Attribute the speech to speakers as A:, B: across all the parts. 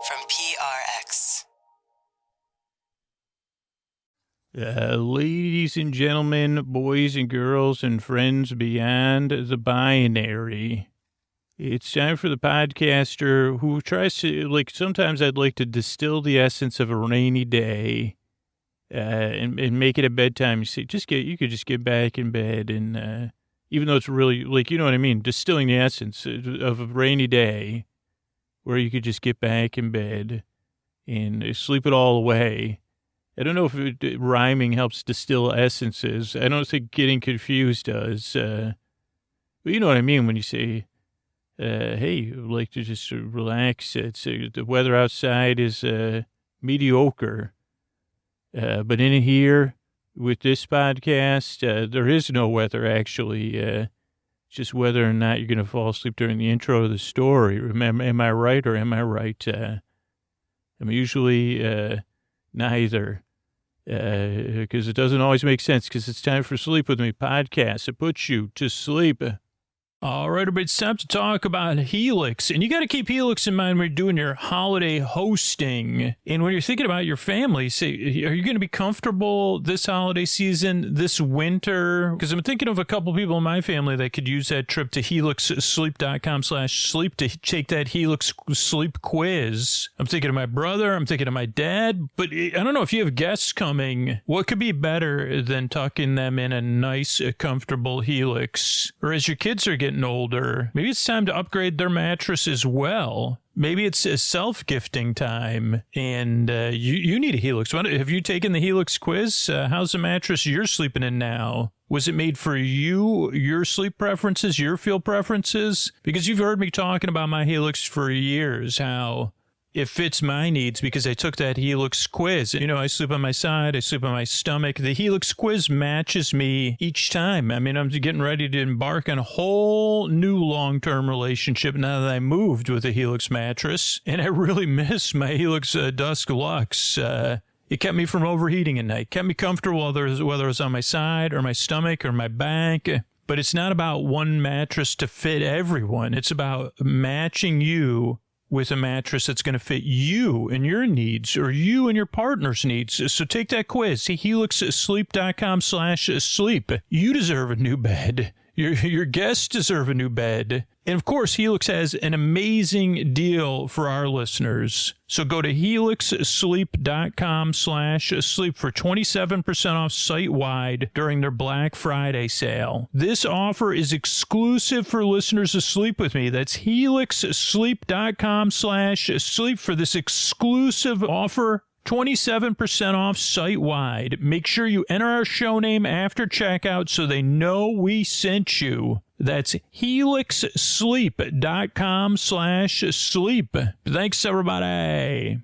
A: from PRX.
B: Ladies and gentlemen, boys and girls, and friends beyond the binary, it's time for the podcaster who tries to, sometimes I'd like to distill the essence of a rainy day and make it a bedtime. You say, you could just get back in bed, and even though it's really, you know what I mean, distilling the essence of a rainy day where you could just get back in bed and sleep it all away. I don't know if rhyming helps distill essences. I don't think getting confused does. But you know what I mean when you say, hey, I'd like to just relax. It's the weather outside is mediocre. But in here with this podcast, there is no weather, actually. Just whether or not you're going to fall asleep during the intro of the story. Remember, am I right or am I right? I'm usually neither. Because it doesn't always make sense, because it's time for Sleep With Me podcast. It puts you to sleep. All right, everybody, it's time to talk about Helix. And you got to keep Helix in mind when you're doing your holiday hosting. And when you're thinking about your family, say, are you going to be comfortable this holiday season, this winter? Because I'm thinking of a couple people in my family that could use that trip to helixsleep.com/sleep to take that Helix sleep quiz. I'm thinking of my brother. I'm thinking of my dad. But I don't know if you have guests coming. What could be better than tucking them in a nice, comfortable Helix? Or as your kids are getting older, maybe it's time to upgrade their mattress as well. Maybe it's a self-gifting time, and you need a Helix. Have you taken the Helix quiz? How's the mattress you're sleeping in now? Was it made for you, your sleep preferences, your feel preferences? Because you've heard me talking about my Helix for years, how it fits my needs because I took that Helix quiz. You know, I sleep on my side, I sleep on my stomach. The Helix quiz matches me each time. I mean, I'm getting ready to embark on a whole new long-term relationship now that I moved with a Helix mattress. And I really miss my Helix Dusk Luxe. It kept me from overheating at night, kept me comfortable whether it was on my side or my stomach or my back. But it's not about one mattress to fit everyone. It's about matching you with a mattress that's going to fit you and your needs, or you and your partner's needs. So take that quiz. See helixsleep.com/sleep. You deserve a new bed. Your guests deserve a new bed. And of course, Helix has an amazing deal for our listeners. So go to helixsleep.com/sleep for 27% off site-wide during their Black Friday sale. This offer is exclusive for listeners of Sleep With Me. That's helixsleep.com/sleep for this exclusive offer. 27% off site-wide. Make sure you enter our show name after checkout so they know we sent you. That's helixsleep.com/sleep. Thanks, everybody.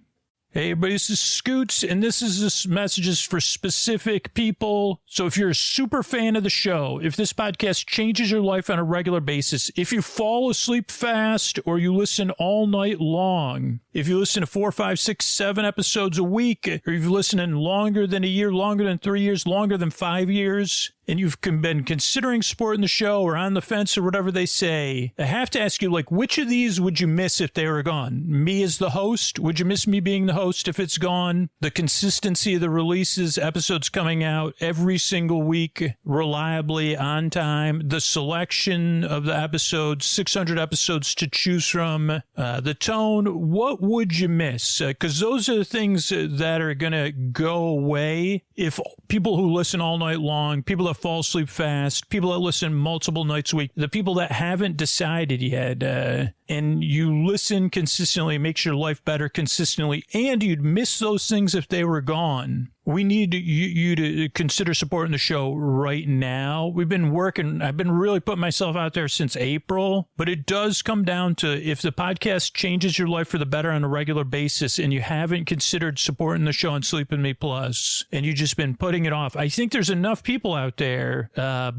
B: Hey, everybody, this is Scoots, and this messages for specific people. So if you're a super fan of the show, if this podcast changes your life on a regular basis, if you fall asleep fast or you listen all night long, if you listen to 4, 5, 6, 7 episodes a week, or if you listen in longer than a year, longer than 3 years, longer than 5 years, and you've been considering supporting the show or on the fence or whatever they say, I have to ask you, which of these would you miss if they were gone? Me as the host? Would you miss me being the host if it's gone? The consistency of the releases, episodes coming out every single week, reliably, on time, the selection of the episodes, 600 episodes to choose from, the tone, what would you miss? Because those are the things that are going to go away if people who listen all night long, people that fall asleep fast, people that listen multiple nights a week, the people that haven't decided yet, and you listen consistently, it makes your life better consistently, and you'd miss those things if they were gone. We need you to consider supporting the show right now. I've been really putting myself out there since April, but it does come down to if the podcast changes your life for the better on a regular basis and you haven't considered supporting the show on Sleep With Me Plus, and you've just been putting it off. I think there's enough people out there, I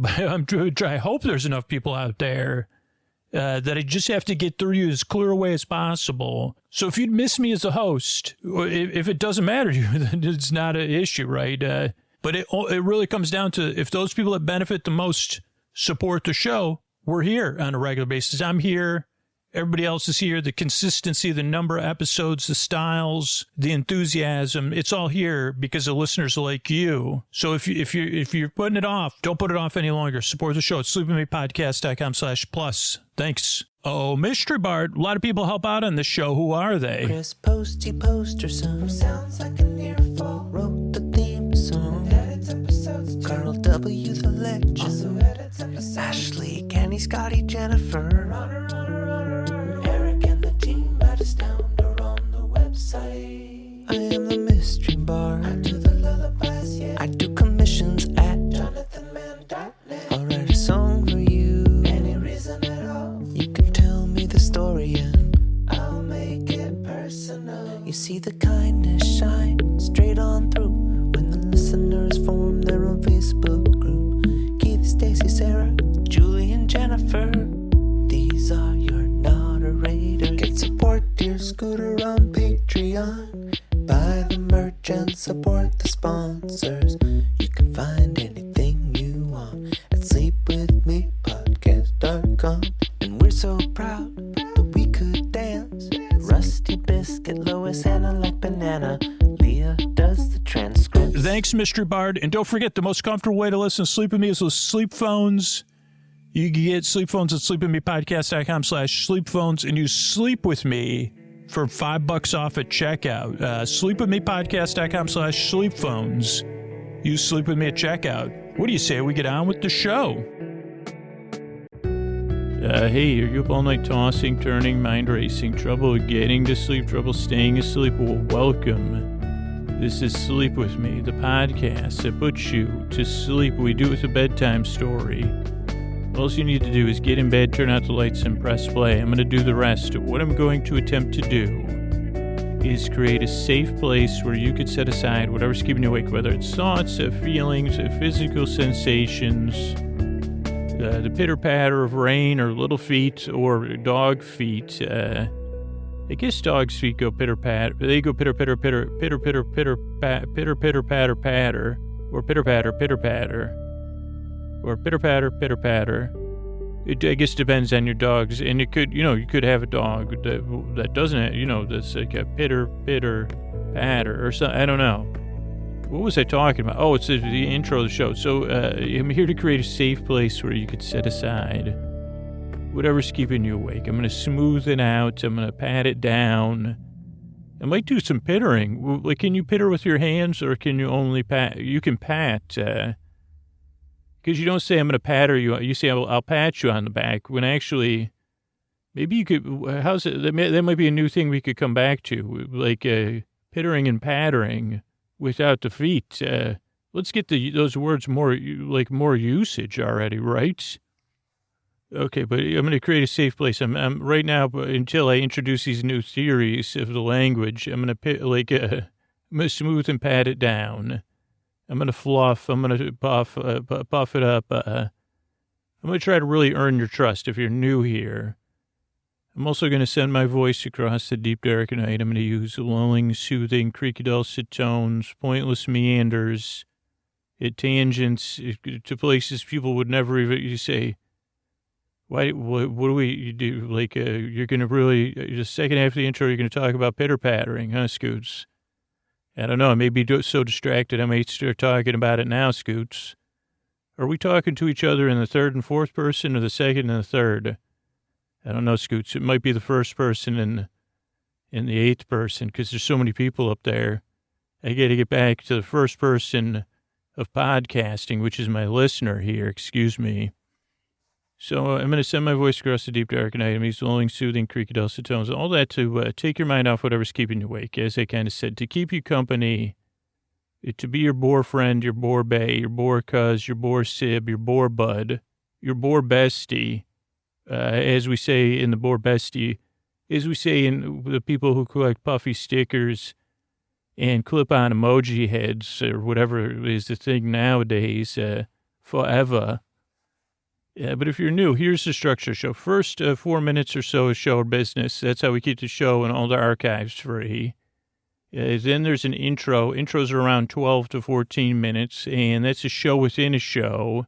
B: hope there's enough people out there that I just have to get through you as clear a way as possible. So if you'd miss me as a host, if it doesn't matter to you, then it's not an issue, right? But it really comes down to if those people that benefit the most support the show, we're here on a regular basis. I'm here Everybody else is here. The consistency, the number of episodes, the styles, the enthusiasm, it's all here because of listeners like you. So if you're putting it off, don't put it off any longer. Support the show at sleepwithmepodcast.com/plus. Thanks. Oh, Mystery Bart. A lot of people help out on this show. Who are they?
C: Chris Posty Poster Son sounds like an earful. Wrote the theme song. Edits episodes. Carl W. the Legend. Also edits episodes. Ashley, Kenny, Scotty, Jennifer. Runner. Eric and the team at Astound are on the website. I am the Mystery Bart. I do the lullabies, yeah. I do commissions at jonathanmann.net. I'll write a song for you. Any reason at all. You can tell me the story and I'll make it personal. You see the kindness shine straight on through when the listeners form their own Facebook group. Keith, Stacy, Sarah, Julie, and Jennifer. These are your moderators. Get support dear Scooter on Patreon. Buy the merch and support the sponsors. You can find anything you want at sleepwithmepodcast.com. And we're so proud that we could dance. Rusty Biscuit, Lois, Hannah like banana. Leah does the transcript.
B: Thanks, Mystery Bard. And don't forget, the most comfortable way to listen to Sleep With Me is with sleep phones. You can get sleep phones at sleepwithmepodcast.com/sleep-phones and use Sleep With Me for $5 off at checkout. Sleepwithmepodcast.com/sleep-phones. Use Sleep With Me at checkout. What do you say we get on with the show? Hey, are you up all night tossing, turning, mind racing, trouble getting to sleep, trouble staying asleep? Well, welcome. This is Sleep With Me, the podcast that puts you to sleep. We do it with a bedtime story. All you need to do is get in bed, turn out the lights, and press play. I'm going to do the rest. What I'm going to attempt to do is create a safe place where you could set aside whatever's keeping you awake, whether it's thoughts, feelings, physical sensations, the pitter-patter of rain or little feet or dog feet. I guess dogs' feet go pitter-patter. They go pitter-pitter-pitter, pitter-pitter-pitter-patter, pitter-pitter-patter-patter, or pitter-patter-pitter-patter. Or pitter-patter, pitter-patter. It, I guess, depends on your dogs. And you could have a dog that doesn't, that's like a pitter-patter or something. I don't know. What was I talking about? Oh, it's the intro of the show. So I'm here to create a safe place where you could set aside whatever's keeping you awake. I'm going to smooth it out. I'm going to pat it down. I might do some pittering. Like, can you pitter with your hands, or can you only pat? You can pat, because you don't say I'm going to patter you. You say I'll pat you on the back. When actually, maybe you could. How's it? That might be a new thing we could come back to, like pittering and pattering without the feet. Let's get those words more usage already, right? Okay, but I'm going to create a safe place. I'm right now, until I introduce these new theories of the language, I'm going to I'm going to smooth and pat it down. I'm going to fluff. I'm going to puff it up. I'm going to try to really earn your trust if you're new here. I'm also going to send my voice across the deep, dark night. I'm going to use lulling, soothing, creaky, dulcet tones, pointless meanders, tangents to places people would never even say. What do we do? Like, you're going to really, the second half of the intro, you're going to talk about pitter-pattering, huh, Scoots? I don't know. I may be so distracted, I may start talking about it now, Scoots. Are we talking to each other in the third and fourth person, or the second and the third? I don't know, Scoots. It might be the first person and the eighth person, because there's so many people up there. I got to get back to the first person of podcasting, which is my listener here. Excuse me. So I'm going to send my voice across the deep, dark night. I'm using lulling, soothing, creaky, dulcet tones, all that to take your mind off whatever's keeping you awake, as I kind of said, to keep you company, to be your boar friend, your boar bae, your boar cuz, your boar sib, your boar bud, your boar bestie, as we say in the boar bestie, as we say in the people who collect puffy stickers and clip-on emoji heads, or whatever is the thing nowadays, forever. Yeah, but if you're new, here's the structure show. First 4 minutes or so is show business. That's how we keep the show and all the archives free. Then there's an intro. Intros are around 12 to 14 minutes, and that's a show within a show.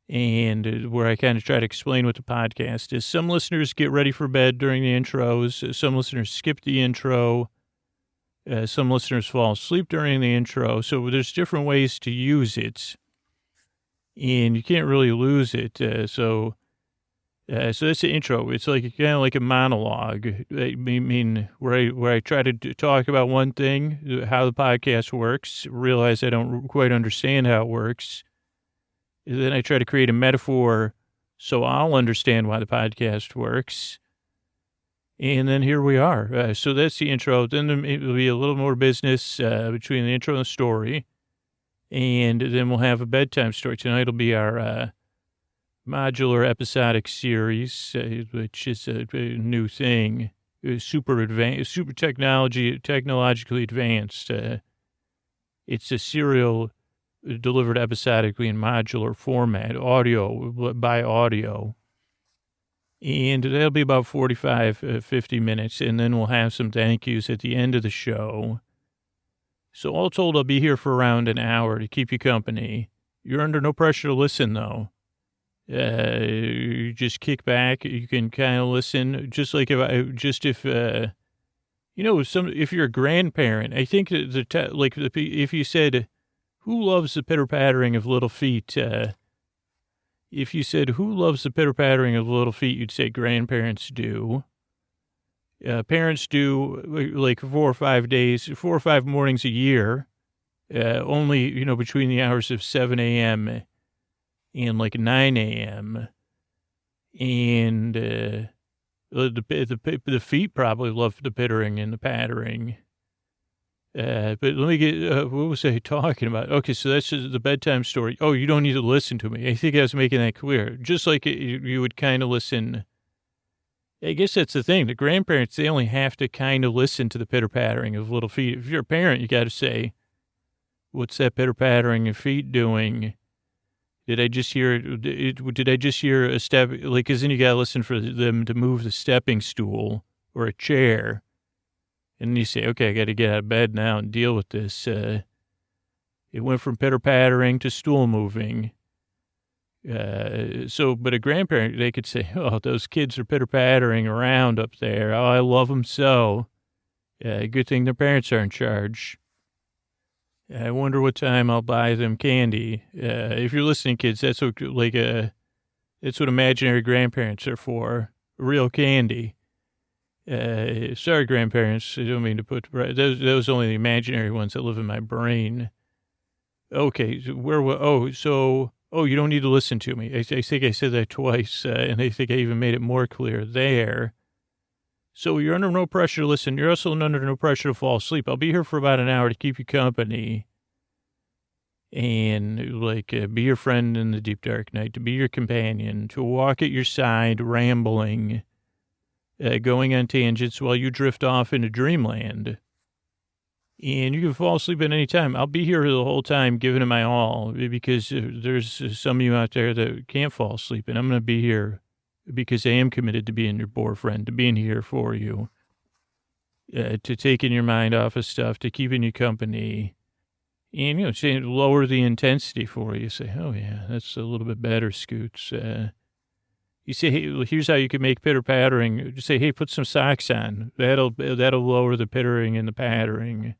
B: and where I kind of try to explain what the podcast is. Some listeners get ready for bed during the intros. Some listeners skip the intro. Some listeners fall asleep during the intro. So there's different ways to use it, and you can't really lose it. So that's the intro. It's like kind of like a monologue. I mean, where I try to talk about one thing, how the podcast works, realize I don't quite understand how it works. And then I try to create a metaphor so I'll understand why the podcast works. And then here we are. So that's the intro. Then it'll be a little more business between the intro and the story. And then we'll have a bedtime story. Tonight will be our modular episodic series, which is a new thing. Super advanced, super technologically advanced. It's a serial delivered episodically in modular format, audio by audio. And that'll be about 45, 50 minutes, and then we'll have some thank yous at the end of the show. So all told, I'll be here for around an hour to keep you company. You're under no pressure to listen, though. You just kick back. You can kind of listen, just like if you're a grandparent, I think if you said, who loves the pitter-pattering of little feet, if you said, who loves the pitter-pattering of little feet, you'd say grandparents do. Parents do like 4 or 5 mornings a year, only, between the hours of 7 a.m. and like 9 a.m. And the feet probably love the pittering and the pattering. But let me get, what was I talking about? Okay, so that's just the bedtime story. Oh, you don't need to listen to me. I think I was making that clear. Just like you would kind of listen. I guess that's the thing. The grandparents, they only have to kind of listen to the pitter-pattering of little feet. If you're a parent, you got to say, what's that pitter-pattering of feet doing? Did I just hear a step? Like, because then you got to listen for them to move the stepping stool or a chair. And you say, okay, I got to get out of bed now and deal with this. It went from pitter-pattering to stool moving. But a grandparent, they could say, oh, those kids are pitter-pattering around up there. Oh, I love them so. Good thing their parents are in charge. I wonder what time I'll buy them candy. If you're listening, kids, that's what imaginary grandparents are for. Real candy. Sorry, grandparents. I don't mean to put those only the imaginary ones that live in my brain. Okay, so you don't need to listen to me. I think I said that twice, and I think I even made it more clear there. So you're under no pressure to listen. You're also under no pressure to fall asleep. I'll be here for about an hour to keep you company. And be your friend in the deep dark night, to be your companion, to walk at your side, rambling, going on tangents while you drift off into dreamland. And you can fall asleep at any time. I'll be here the whole time giving it my all, because there's some of you out there that can't fall asleep. And I'm going to be here because I am committed to being your boyfriend, to being here for you, to taking your mind off of stuff, to keeping you company. And, say, lower the intensity for you. Say, oh, yeah, that's a little bit better, Scoots. You say, hey, here's how you can make pitter-pattering. Just say, hey, put some socks on. That'll lower the pittering and the pattering.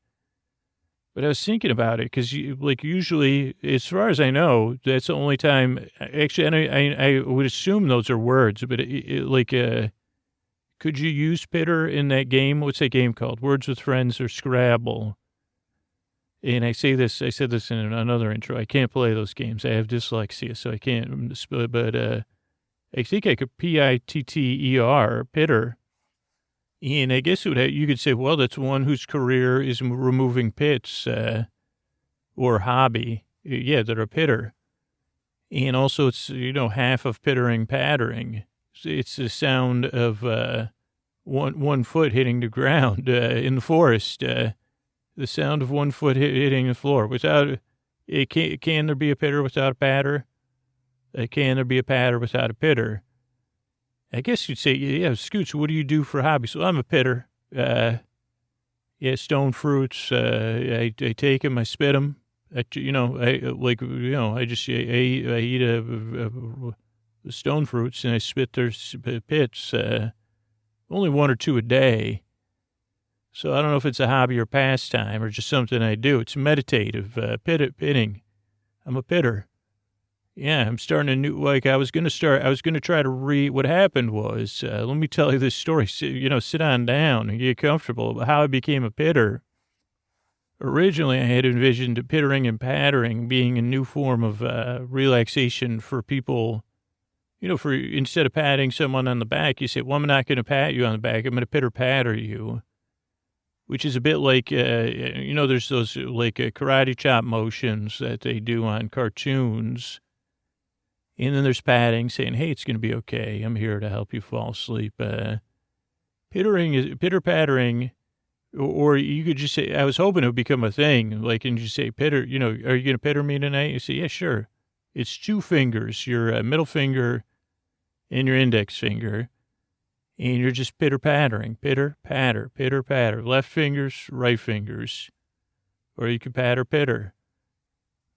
B: But I was thinking about it because, usually, as far as I know, that's the only time. Actually, I would assume those are words, but could you use pitter in that game? What's that game called? Words with Friends or Scrabble? And I said this in another intro. I can't play those games. I have dyslexia, so I can't. But I think I could pitter, pitter. And I guess you could say, well, that's one whose career is removing pits, or hobby. Yeah, they're a pitter. And also it's, half of pittering, pattering. It's the sound of one foot hitting the ground in the forest. The sound of 1 foot hitting the floor. Without it, can there be a pitter without a patter? Can there be a patter without a pitter? I guess you'd say, yeah, Scoots, what do you do for hobbies? Well, I'm a pitter. Stone fruits. I take them, I spit them, I eat stone fruits and I spit their pits, only one or two a day. So I don't know if it's a hobby or pastime or just something I do. It's meditative, pitting. I'm a pitter. Yeah, I'm starting a new, I was going to try to read. What happened was, let me tell you this story. Sit on down and get comfortable about how I became a pitter. Originally, I had envisioned pittering and pattering being a new form of relaxation for people. For instead of patting someone on the back, you say, well, I'm not going to pat you on the back. I'm going to pitter-patter you, which is a bit like, there's those karate chop motions that they do on cartoons. And then there's patting, saying, hey, it's going to be okay. I'm here to help you fall asleep. Pitter-pattering, or you could just say, I was hoping it would become a thing. And you say, pitter, are you going to pitter me tonight? You say, yeah, sure. It's two fingers, your middle finger and your index finger, and you're just pitter-pattering, pitter-patter, pitter-patter, left fingers, right fingers, or you can patter-pitter.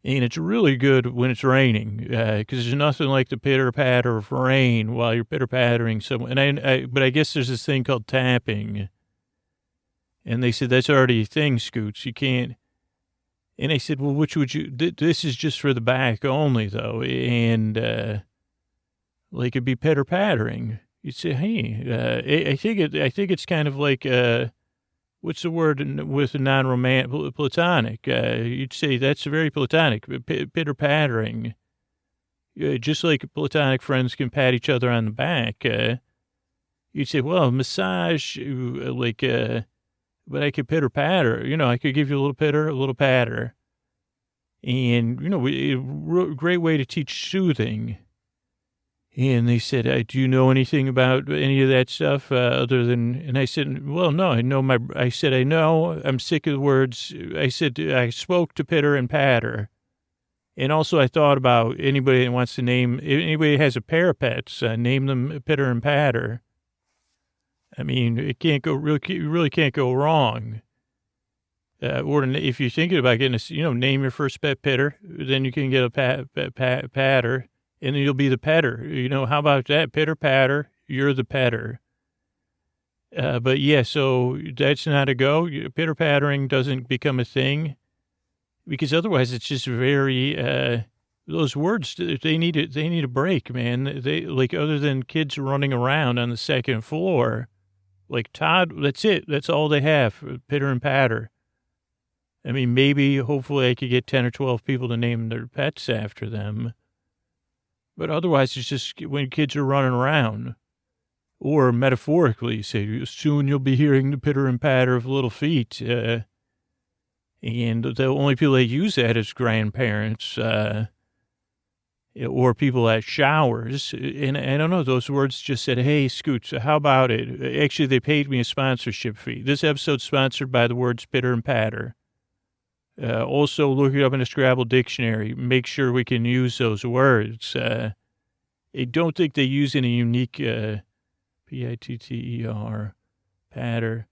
B: And it's really good when it's raining, because there's nothing like the pitter-patter of rain while you're pitter-pattering someone. But I guess there's this thing called tapping, and they said that's already a thing, Scoots. You can't. And I said, well, which would you, this is just for the back only, though. And, it'd be pitter-pattering. You'd say, hey, I think it's kind of like, what's the word with non-romantic, platonic? You'd say that's very platonic, pitter-pattering. Just like platonic friends can pat each other on the back. You'd say, well, massage, but I could pitter-patter. I could give you a little pitter, a little patter. And, great way to teach soothing. And they said, do you know anything about any of that stuff other than, and I said, well, no, I know I know, I'm sick of the words. I said, I spoke to pitter and patter. And also I thought about anybody that wants to anybody that has a pair of pets, name them pitter and patter. I mean, you really can't go wrong. Or if you're thinking about getting name your first pet pitter, then you can get a patter, and then you'll be the petter. How about that? Pitter patter, you're the petter. But yeah, so that's not a go. Pitter pattering doesn't become a thing, because otherwise it's just very, those words, they need a break, man. They other than kids running around on the second floor, Todd, that's it. That's all they have, pitter and patter. I mean, hopefully I could get 10 or 12 people to name their pets after them. But otherwise, it's just when kids are running around. Or metaphorically, say, soon you'll be hearing the pitter and patter of little feet. And the only people that use that is grandparents or people at showers. And I don't know, those words just said, hey, Scoots, how about it? Actually, they paid me a sponsorship fee. This episode's sponsored by the words pitter and patter. Also, look it up in a Scrabble dictionary. Make sure we can use those words. I don't think they use any unique P-I-T-T-E-R, patter.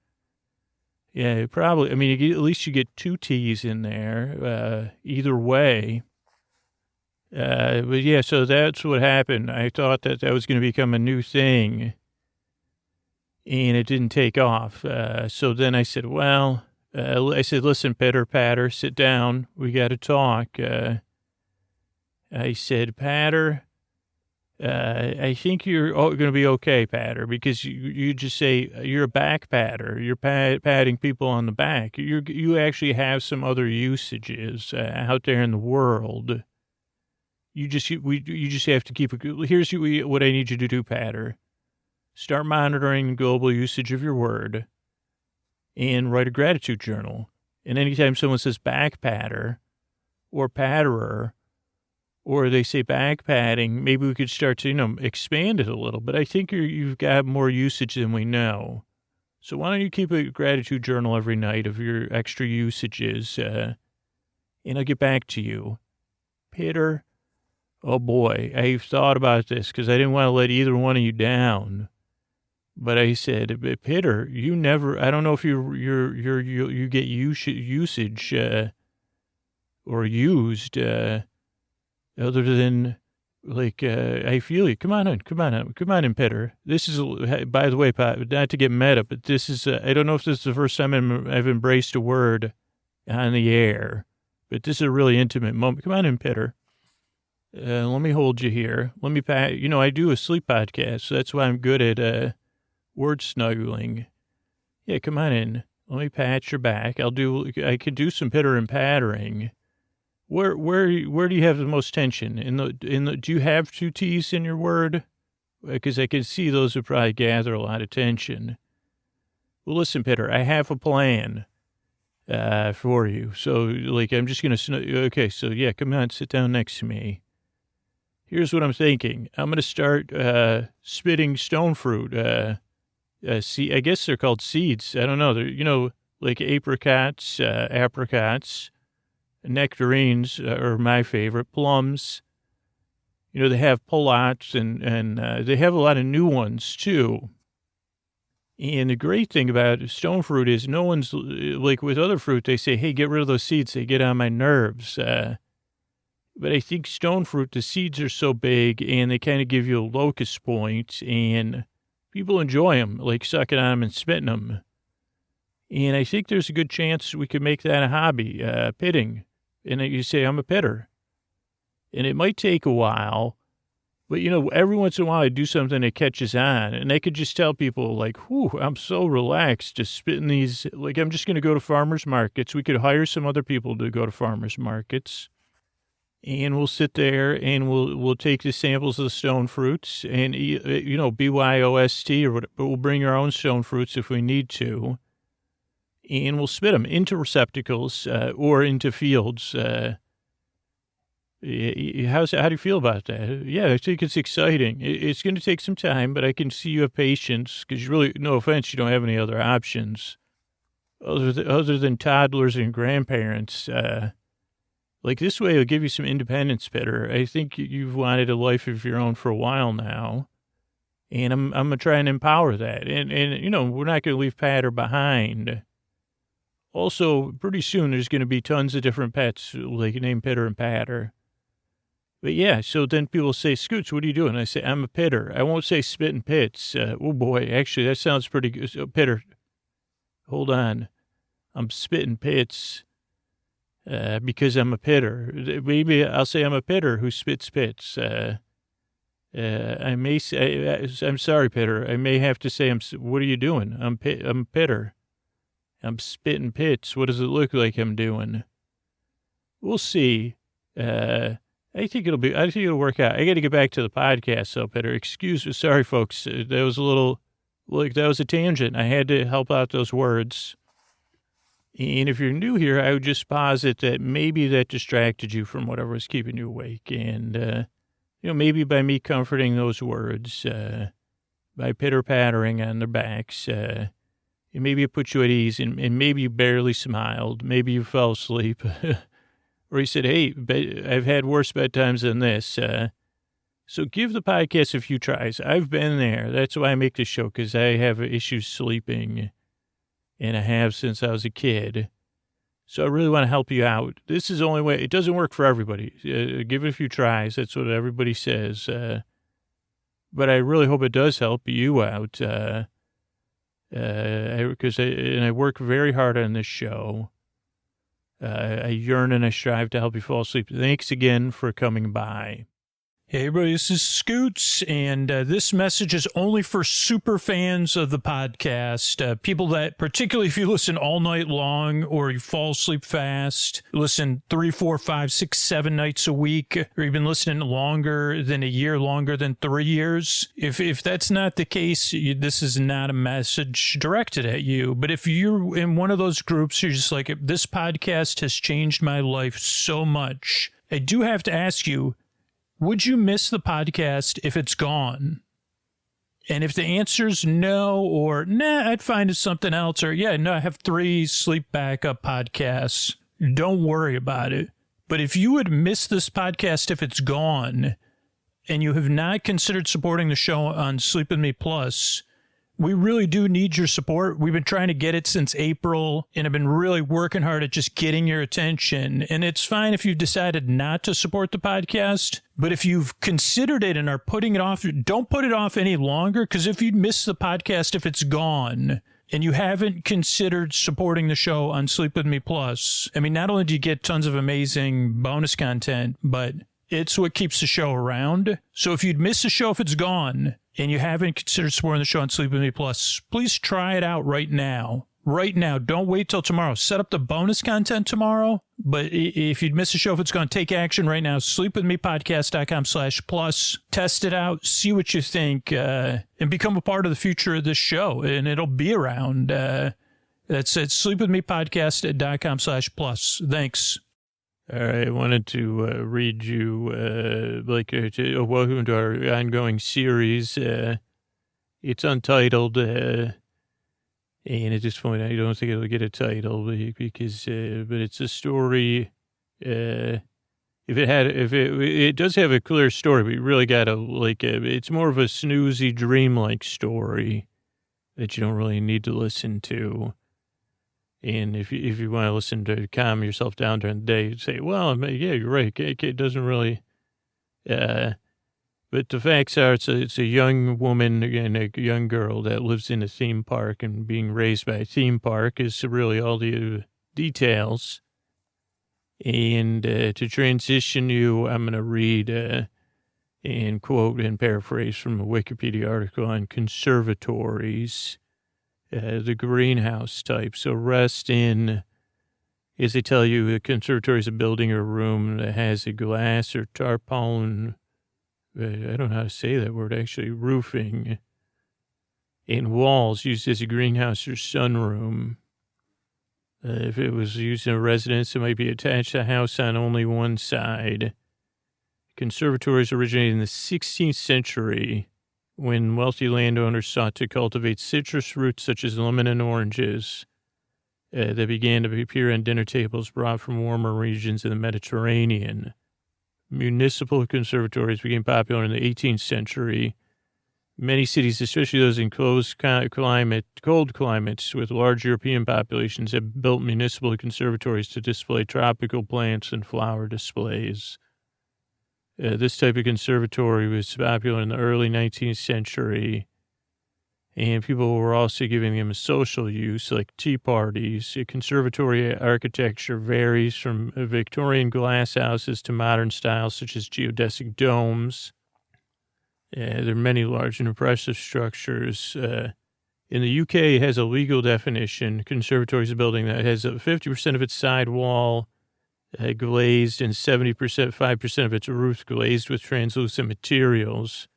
B: Yeah, probably. I mean, at least you get two T's in there, either way. But yeah, so that's what happened. I thought that was going to become a new thing, and it didn't take off. So then I said, well... I said, listen, pitter patter, sit down. We got to talk. I said, Patter, I think you're going to be okay, Patter, because you just say you're a back patter. You're patting people on the back. You actually have some other usages out there in the world. You just have to keep here's what I need you to do, Patter. Start monitoring global usage of your word. And write a gratitude journal. And anytime someone says back patter or patterer, or they say back patting, maybe we could start to, expand it a little. But I think you've got more usage than we know. So why don't you keep a gratitude journal every night of your extra usages, and I'll get back to you. Pitter, oh boy, I've thought about this because I didn't want to let either one of you down. But I said, Pitter, you never, I don't know if you get usage, or used, other than, like, I feel you. Come on in, Peter. This is, by the way, not to get meta, but this is, I don't know if this is the first time I've embraced a word on the air, but this is a really intimate moment. Come on in, Peter. Let me hold you here. Let me pat. You know, I do a sleep podcast, so that's why I'm good at word snuggling. Yeah, come on in. Let me pat your back. I can do some pitter and pattering. Where do you have the most tension? Do you have two T's in your word? Because I can see those would probably gather a lot of tension. Well, listen, Peter, I have a plan for you. So, like, I'm just going to, okay, so yeah, come on, sit down next to me. Here's what I'm thinking. I'm going to start spitting stone fruit. I guess they're called seeds. I don't know. They're, you know, like apricots, nectarines are my favorite, plums. You know, they have pull-outs and they have a lot of new ones too. And the great thing about stone fruit is no one's, like with other fruit, they say, hey, get rid of those seeds. They get on my nerves. But I think stone fruit, the seeds are so big and they kind of give you a locus point and people enjoy them, like sucking on them and spitting them. And I think there's a good chance we could make that a hobby, pitting. And you say, I'm a pitter. And it might take a while, but, you know, every once in a while I do something that catches on. And I could just tell people, like, whew, I'm so relaxed just spitting these. Like, I'm just going to go to farmers markets. We could hire some other people to go to farmers markets. And we'll sit there and we'll take the samples of the stone fruits and, you know, BYOST or whatever, but we'll bring our own stone fruits if we need to. And we'll spit them into receptacles or into fields. How do you feel about that? Yeah, I think it's exciting. It's going to take some time, but I can see you have patience because you really, no offense, you don't have any other options other than toddlers and grandparents. Like this way, it'll give you some independence, Peter. I think you've wanted a life of your own for a while now, and I'm going to try and empower that. And you know, we're not going to leave Patter behind. Also, pretty soon there's going to be tons of different pets, like named Pitter and Patter. But yeah, so then people say, Scoots, what are you doing? I say, I'm a pitter. I won't say spitting pits. Oh boy, actually, that sounds pretty good. So, Pitter, hold on. I'm spitting pits. Because I'm a pitter. Maybe I'll say I'm a pitter who spits pits. I may say, I'm sorry, Pitter. I may have to say, what are you doing? I'm a pitter. I'm spitting pits. What does it look like I'm doing? We'll see. I think it'll work out. I got to get back to the podcast, though, Pitter. Excuse me. Sorry, folks. That was that was a tangent. I had to help out those words. And if you're new here, I would just posit that maybe that distracted you from whatever was keeping you awake. And, you know, maybe by me comforting those words, by pitter-pattering on their backs, maybe it put you at ease and maybe you barely smiled. Maybe you fell asleep. Or you said, hey, I've had worse bedtimes than this. So give the podcast a few tries. I've been there. That's why I make this show, because I have issues sleeping. And I have since I was a kid. So I really want to help you out. This is the only way. It doesn't work for everybody. Give it a few tries. That's what everybody says. But I really hope it does help you out. Because I work very hard on this show. I yearn and I strive to help you fall asleep. Thanks again for coming by. Hey, everybody, this is Scoots, and this message is only for super fans of the podcast, people that, particularly if you listen all night long or you fall asleep fast, listen 3, 4, 5, 6, 7 nights a week, or you've been listening longer than a year, longer than 3 years. If that's not the case, this is not a message directed at you. But if you're in one of those groups, you're just like, this podcast has changed my life so much. I do have to ask you, would you miss the podcast if it's gone? And if the answer's no, or nah, I'd find something else, or yeah, no, I have 3 sleep backup podcasts, don't worry about it. But if you would miss this podcast if it's gone, and you have not considered supporting the show on Sleep With Me Plus, We really do need your support. We've been trying to get it since April and have been really working hard at just getting your attention. And it's fine if you've decided not to support the podcast, but if you've considered it and are putting it off, don't put it off any longer, because if you miss the podcast, if it's gone and you haven't considered supporting the show on Sleep With Me Plus, I mean, not only do you get tons of amazing bonus content, but it's what keeps the show around. So if you'd miss the show if it's gone and you haven't considered supporting the show on Sleep With Me Plus, please try it out right now. Right now. Don't wait till tomorrow. Set up the bonus content tomorrow. But if you'd miss the show if it's gone, take action right now. sleepwithmepodcast.com/plus. Test it out. See what you think. And become a part of the future of this show. And it'll be around. That's at sleepwithmepodcast.com/plus. Thanks.
D: All right, I wanted to read you, welcome to our ongoing series. It's untitled, and at this point, I don't think it'll get a title because, but it's a story. It does have a clear story, but you really got it's more of a snoozy, dream-like story that you don't really need to listen to. And if you want to listen to calm yourself down during the day, you'd say, well, yeah, you're right. It doesn't really, but the facts are it's a young woman and a young girl that lives in a theme park, and being raised by a theme park is really all the details. And to transition you, I'm going to read and quote and paraphrase from a Wikipedia article on conservatories. The greenhouse type. So rest in, as they tell you, a conservatory is a building or room that has a glass or tarpaulin, I don't know how to say that word actually, roofing, and walls used as a greenhouse or sunroom. If it was used in a residence, it might be attached to a house on only one side. Conservatories originated in the 16th century, when wealthy landowners sought to cultivate citrus fruits such as lemon and oranges that began to appear on dinner tables brought from warmer regions in the Mediterranean. Municipal conservatories became popular in the 18th century. Many cities, especially those in cold climates with large European populations, have built municipal conservatories to display tropical plants and flower displays. This type of conservatory was popular in the early 19th century, and people were also giving them a social use, like tea parties. Conservatory architecture varies from Victorian glass houses to modern styles, such as geodesic domes. There are many large and impressive structures. In the UK, it has a legal definition. Conservatory is a building that has 50% of its side wall glazed and 5% of its roof glazed with translucent materials,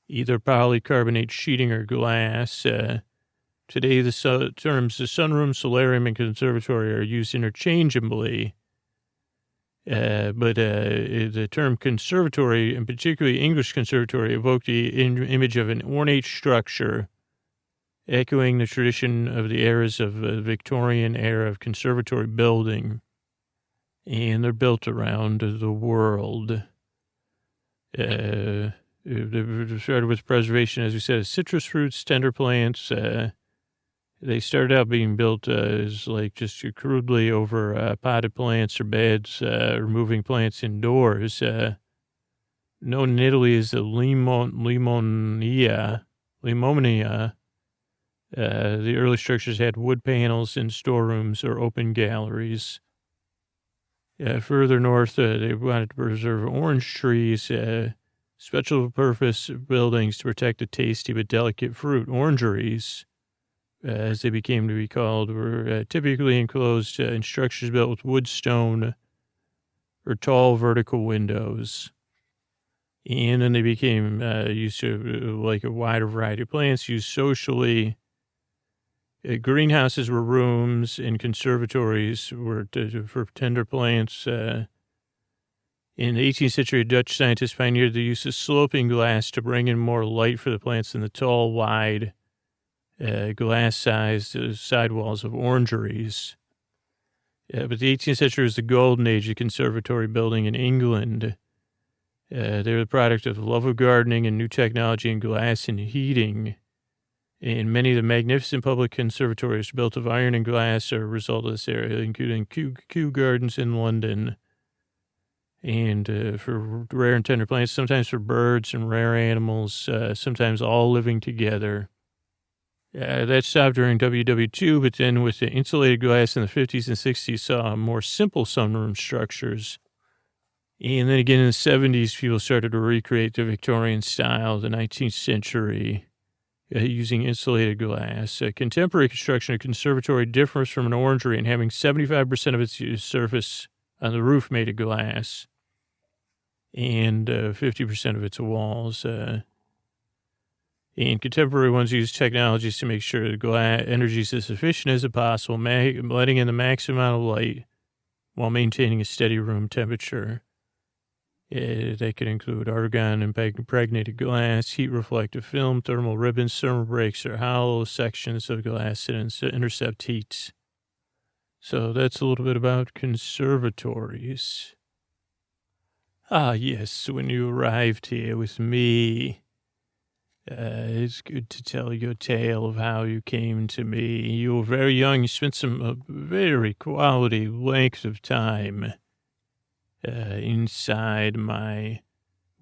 D: either polycarbonate sheeting or glass. Today, the terms the sunroom, solarium, and conservatory are used interchangeably, but the term conservatory, and particularly English conservatory, evoke the image of an ornate structure, echoing the tradition of the eras of the Victorian era of conservatory building. And they're built around the world. They started with preservation, as we said, of citrus fruits, tender plants. They started out being built as like just crudely over potted plants or beds, removing plants indoors. Known in Italy as the limonia. The early structures had wood panels in storerooms or open galleries. Further north, they wanted to preserve orange trees, special purpose buildings to protect the tasty but delicate fruit. Orangeries, as they became to be called, were typically enclosed in structures built with wood, stone, or tall vertical windows. And then they became used to like a wider variety of plants used socially. Greenhouses were rooms, and conservatories were for tender plants. In the 18th century, Dutch scientists pioneered the use of sloping glass to bring in more light for the plants than the tall, wide, glass-sized sidewalls of orangeries. But the 18th century was the golden age of conservatory building in England. They were the product of the love of gardening and new technology in glass and heating. And many of the magnificent public conservatories built of iron and glass are a result of this area, including Kew Gardens in London. And for rare and tender plants, sometimes for birds and rare animals, sometimes all living together. That stopped during WW2, but then with the insulated glass in the 50s and 60s, saw more simple sunroom structures. And then again in the 70s, people started to recreate the Victorian style of the 19th century using insulated glass. Contemporary construction of conservatory differs from an orangery in having 75% of its surface on the roof made of glass and 50% of its walls. And contemporary ones use technologies to make sure the energy is as efficient as possible, letting in the maximum amount of light while maintaining a steady room temperature. They could include argon impregnated glass, heat-reflective film, thermal ribbons, thermal breaks, or hollow sections of glass that intercept heat. So that's a little bit about conservatories. Ah, yes, when you arrived here with me, it's good to tell your tale of how you came to me. You were very young. You spent some very quality length of time inside my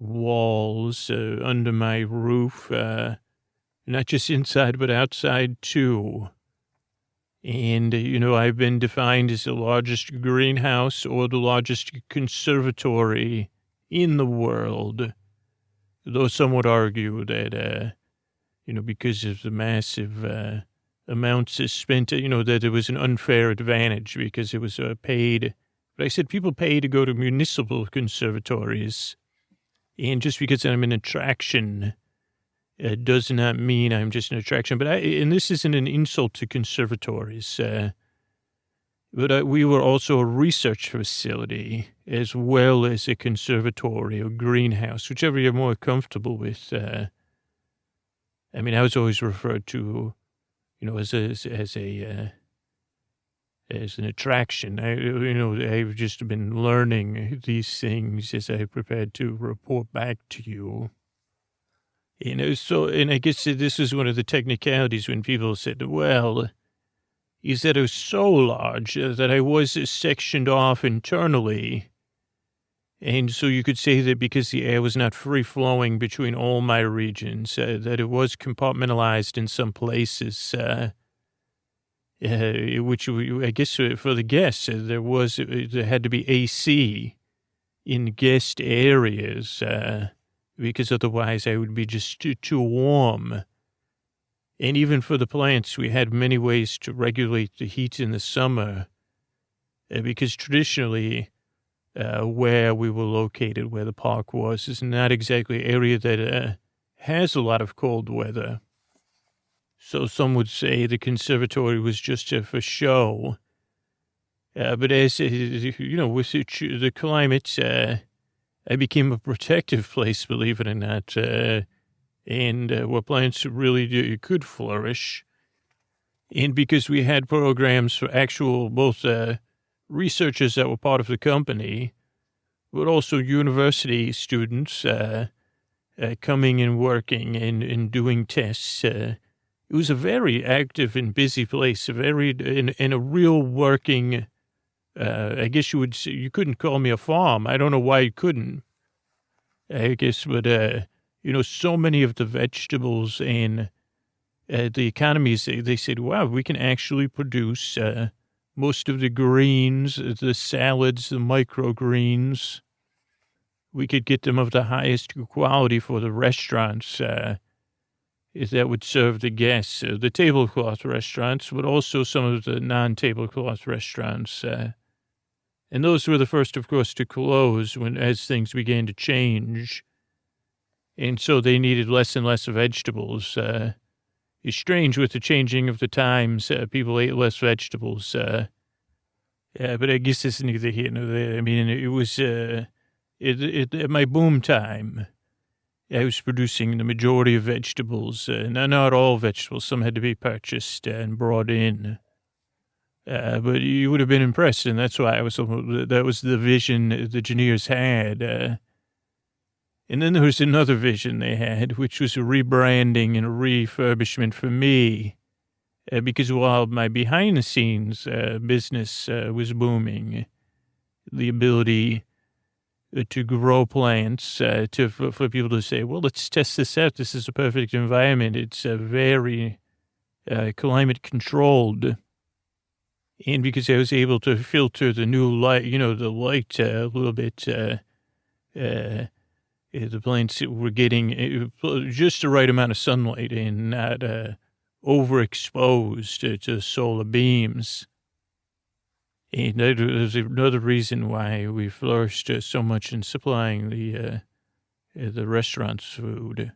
D: walls, under my roof, not just inside, but outside too. And, I've been defined as the largest greenhouse or the largest conservatory in the world. Though some would argue that, because of the massive amounts spent, that it was an unfair advantage because it was paid. But I said people pay to go to municipal conservatories. And just because I'm an attraction does not mean I'm just an attraction. And this isn't an insult to conservatories. But we were also a research facility as well as a conservatory or greenhouse, whichever you're more comfortable with. I was always referred to, as an attraction. I've just been learning these things as I prepared to report back to you. And I guess this is one of the technicalities when people said, well, is that it was so large that I was sectioned off internally. And so you could say that because the air was not free-flowing between all my regions, that it was compartmentalized in some places, which I guess for the guests, there had to be AC in guest areas, because otherwise I would be just too warm. And even for the plants, we had many ways to regulate the heat in the summer, because traditionally, where we were located, where the park was, is not exactly an area that has a lot of cold weather. So some would say the conservatory was just for show. But as, with the climate, I became a protective place, believe it or not, and where plants really could flourish. And because we had programs for actual both researchers that were part of the company, but also university students coming and working and doing tests. It was a very active and busy place, in a real working, I guess you couldn't call me a farm. I don't know why you couldn't, I guess, but, so many of the vegetables and the economies, they said, wow, we can actually produce most of the greens, the salads, the microgreens. We could get them of the highest quality for the restaurants that would serve the guests, the tablecloth restaurants, but also some of the non-tablecloth restaurants. And those were the first, of course, to close as things began to change. And so they needed less and less vegetables. It's strange with the changing of the times, people ate less vegetables. But I guess it's neither here nor there. I mean, it was at my boom time, I was producing the majority of vegetables. Not all vegetables. Some had to be purchased and brought in. But you would have been impressed, and that's why that was the vision the engineers had. And then there was another vision they had, which was a rebranding and a refurbishment for me. Because while my behind-the-scenes business was booming, the ability to grow plants, for people to say, well, let's test this out. This is a perfect environment. It's very climate-controlled. And because I was able to filter the new light, the light a little bit, the plants were getting just the right amount of sunlight and not overexposed to solar beams. And that was another reason why we flourished so much in supplying the restaurant's food.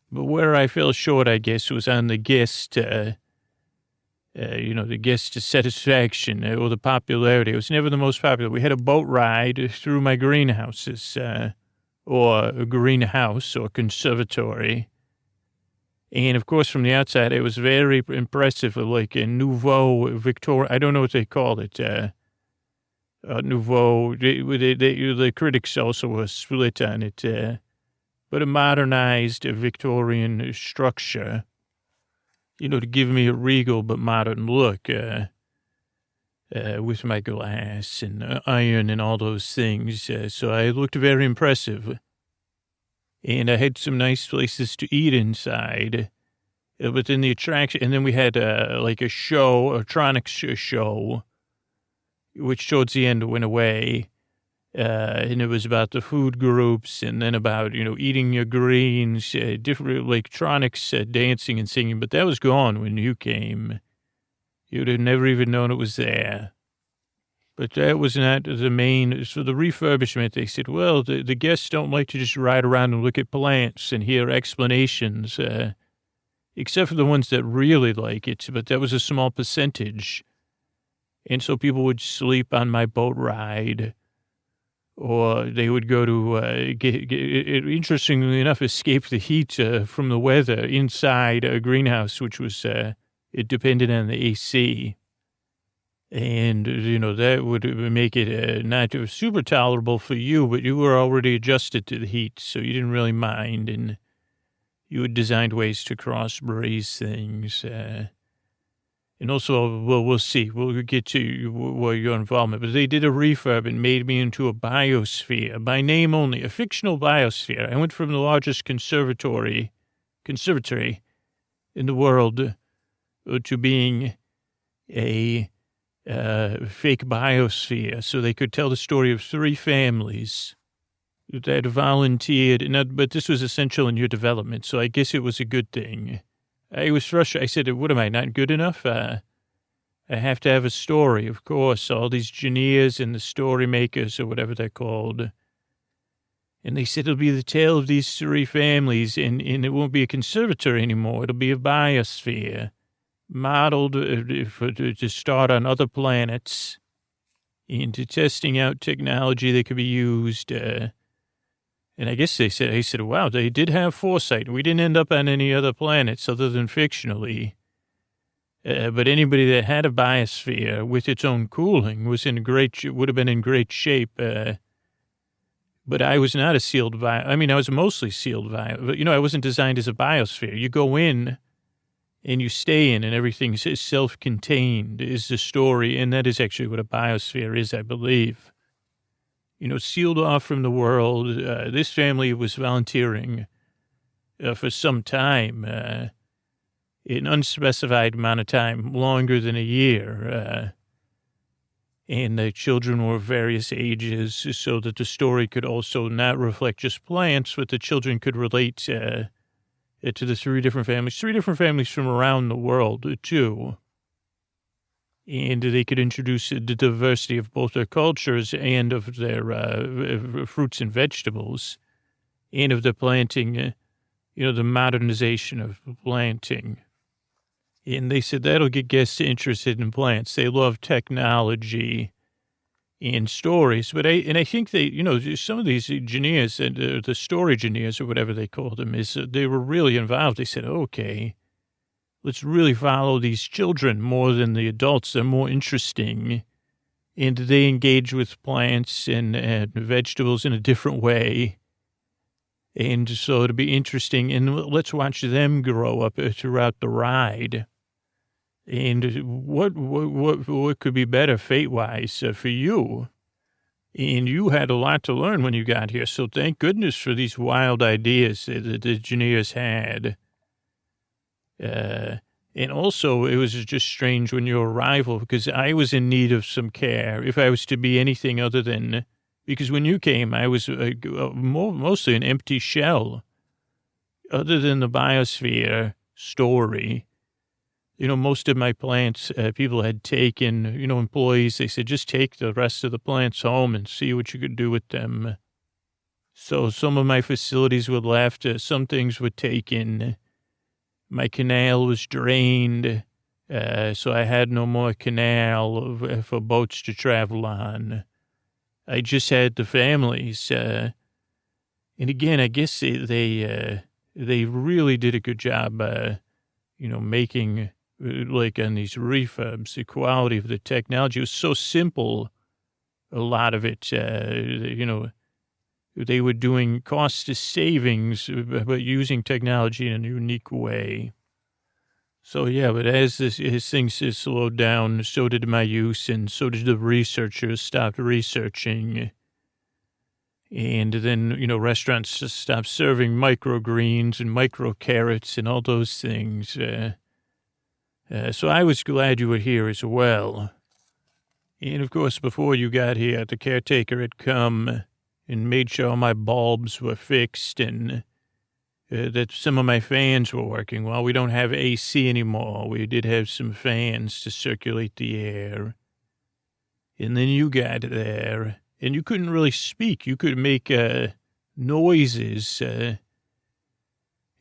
D: But where I fell short, I guess, was on the guest, the guest satisfaction or the popularity. It was never the most popular. We had a boat ride through my greenhouses, or a greenhouse or conservatory. And, of course, from the outside, it was very impressive, like a Nouveau Victoria. I don't know what they called it. Nouveau. The critics also were split on it. But a modernized Victorian structure, to give me a regal but modern look with my glass and iron and all those things. So I looked very impressive. And I had some nice places to eat inside within the attraction. And then we had like a show, a tronics show, which towards the end went away. And it was about the food groups and then about, eating your greens, different electronics, dancing and singing. But that was gone when you came. You'd have never even known it was there. But that was not the main. So the refurbishment, they said, well, the guests don't like to just ride around and look at plants and hear explanations, except for the ones that really like it. But that was a small percentage. And so people would sleep on my boat ride, or they would go to, interestingly enough, escape the heat from the weather inside a greenhouse, which was, it depended on the AC. And, that would make it not super tolerable for you, but you were already adjusted to the heat, so you didn't really mind. And you had designed ways to cross-breeze things. And also, well, we'll see. We'll get to your involvement. But they did a refurb and made me into a biosphere, by name only, a fictional biosphere. I went from the largest conservatory in the world to being a fake biosphere, so they could tell the story of 3 families that volunteered. But this was essential in your development, so I guess it was a good thing. I was frustrated. I said, what am I, not good enough? I have to have a story, of course, all these engineers and the story makers or whatever they're called. And they said it'll be the tale of these 3 families, and it won't be a conservatory anymore. It'll be a biosphere. Modeled to start on other planets, into testing out technology that could be used. And I guess I said, wow, they did have foresight. We didn't end up on any other planets other than fictionally. But anybody that had a biosphere with its own cooling would have been in great shape. But I was not a sealed I was mostly sealed but I wasn't designed as a biosphere. You go in and you stay in, and everything is self-contained is the story. And that is actually what a biosphere is, I believe. Sealed off from the world. This family was volunteering for some time, an unspecified amount of time, longer than a year. And the children were various ages, so that the story could also not reflect just plants, but the children could relate to the 3 different families from around the world, too. And they could introduce the diversity of both their cultures and of their fruits and vegetables, and of the planting, the modernization of planting. And they said that'll get guests interested in plants. They love technology and stories. But I think they, some of these engineers, and the story engineers or whatever they called them, they were really involved. They said, okay, let's really follow these children more than the adults. They're more interesting. And they engage with plants and vegetables in a different way. And so it'll be interesting. And let's watch them grow up throughout the ride. And what could be better fate-wise for you? And you had a lot to learn when you got here. So thank goodness for these wild ideas that the engineers had. And also, it was just strange when your arrival, because I was in need of some care, if I was to be anything other than, because when you came, I was mostly an empty shell. Other than the biosphere story, most of my plants, people had taken, employees, they said, just take the rest of the plants home and see what you could do with them. So some of my facilities were left, some things were taken. My canal was drained, so I had no more canal for boats to travel on. I just had the families. And again, I guess they really did a good job, making, like on these refurbs, the quality of the technology was so simple. A lot of it, they were doing cost savings, but using technology in a unique way. So, yeah, but as things slowed down, so did my use, and so did the researchers stopped researching. And then, restaurants just stopped serving microgreens and micro carrots and all those things. So I was glad you were here as well. And, of course, before you got here, the caretaker had come and made sure all my bulbs were fixed and that some of my fans were working. Well, we don't have AC anymore. We did have some fans to circulate the air. And then you got there, and you couldn't really speak. You could make noises.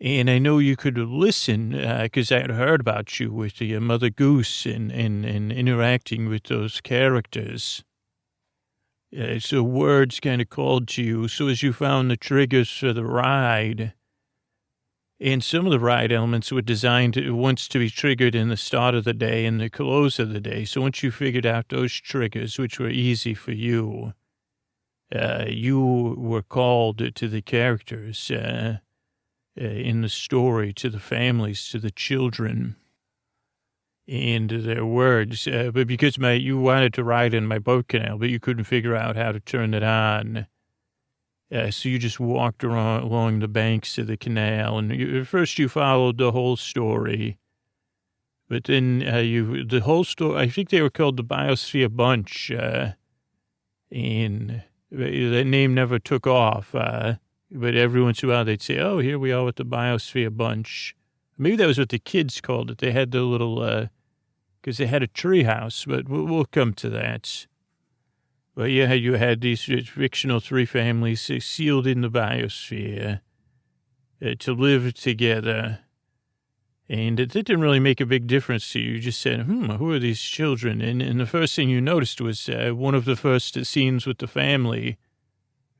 D: And I know you could listen because I had heard about you with your Mother Goose and interacting with those characters. So words kind of called to you. So as you found the triggers for the ride, and some of the ride elements were designed once to be triggered in the start of the day and the close of the day. So once you figured out those triggers, which were easy for you, you were called to the characters in the story, to the families, to the children. And their words, but because you wanted to ride in my boat canal, but you couldn't figure out how to turn it on. So you just walked along the banks of the canal, and first you followed the whole story. But then the whole story, I think they were called the Biosphere Bunch, and that name never took off. But every once in a while they'd say, oh, here we are with the Biosphere Bunch. Maybe that was what the kids called it. They had the little, because they had a tree house, but we'll come to that. But yeah, you had these fictional three families sealed in the biosphere to live together. And it didn't really make a big difference to you. You just said, who are these children? And the first thing you noticed was one of the first scenes with the family,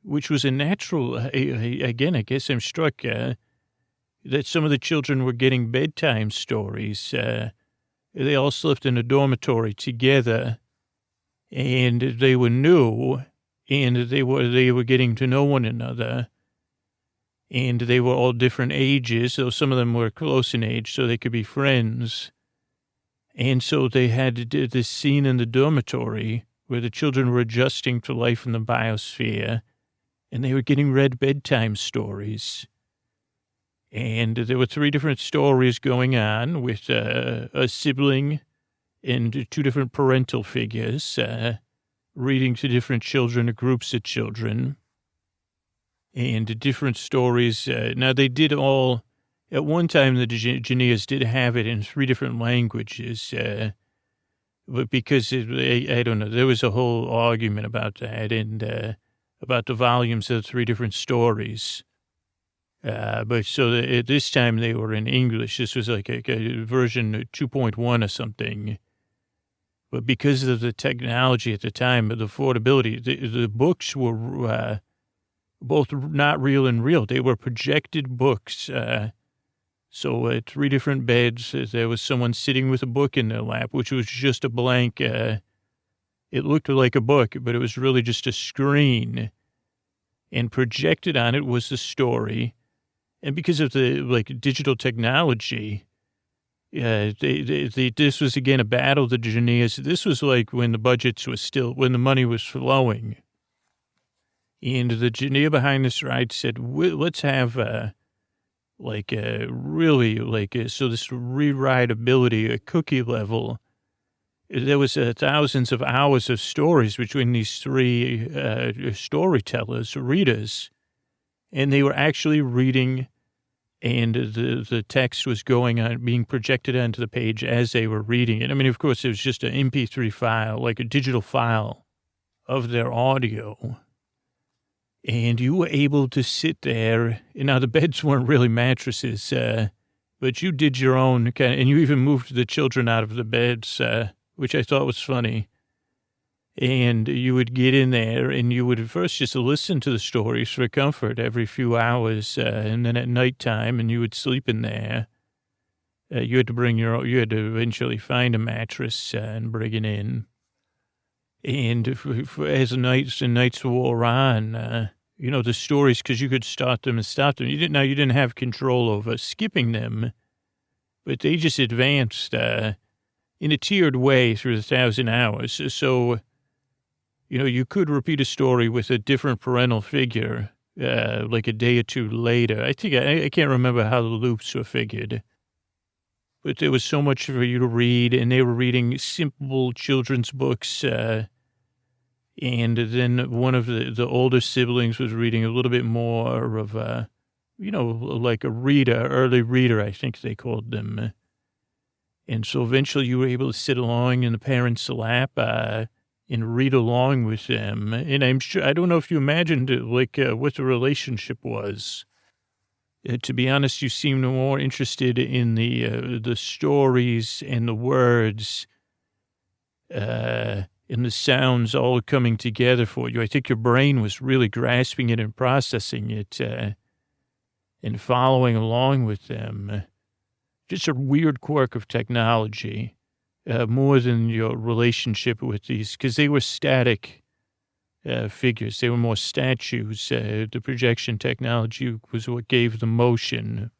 D: which was a natural, again, I guess I'm struck that some of the children were getting bedtime stories. They all slept in a dormitory together, and they were new, and they were getting to know one another, and they were all different ages, so some of them were close in age, so they could be friends. And so they had this scene in the dormitory where the children were adjusting to life in the biosphere, and they were getting read bedtime stories. And there were three different stories going on with a sibling and two different parental figures reading to different children or groups of children. And different stories. Now, they did all, at one time, the engineers did have it in three different languages. But because, I don't know, there was a whole argument about that and about the volumes of the three different stories. But so at this time they were in English. This was like a version 2.1 or something. But because of the technology at the time, the affordability, the books were both not real and real. They were projected books. So at three different beds, there was someone sitting with a book in their lap, which was just a blank. It looked like a book, but it was really just a screen. and projected on it was the story. And because of the digital technology, this was again a battle of the Janias. This was like when the money was flowing. And the Jania behind this ride said, let's have so this rewritability, a cookie level. There was thousands of hours of stories between these three readers, and they were actually reading, and the text was being projected onto the page as they were reading it. I mean, of course, it was just an MP3 file, like a digital file of their audio. And you were able to sit there, and now the beds weren't really mattresses, but you did your own kind of, and you even moved the children out of the beds, which I thought was funny. And you would get in there, and you would first just listen to the stories for comfort every few hours, and then at nighttime, and you would sleep in there. You had to eventually find a mattress and bring it in. And as the nights wore on, the stories, because you could start them and stop them. You didn't have control over skipping them, but they just advanced in a tiered way through the 1,000 hours. So, you could repeat a story with a different parental figure, like a day or two later. I think I can't remember how the loops were figured, but there was so much for you to read, and they were reading simple children's books. And then one of the older siblings was reading a little bit more of like a early reader, I think they called them. And so eventually you were able to sit along in the parents' lap and read along with them. And I'm sure, I don't know if you imagined what the relationship was. To be honest, you seemed more interested in the stories and the words, and the sounds all coming together for you. I think your brain was really grasping it and processing it, and following along with them. Just a weird quirk of technology, more than your relationship with these, because they were static figures. They were more statues. The projection technology was what gave the motion.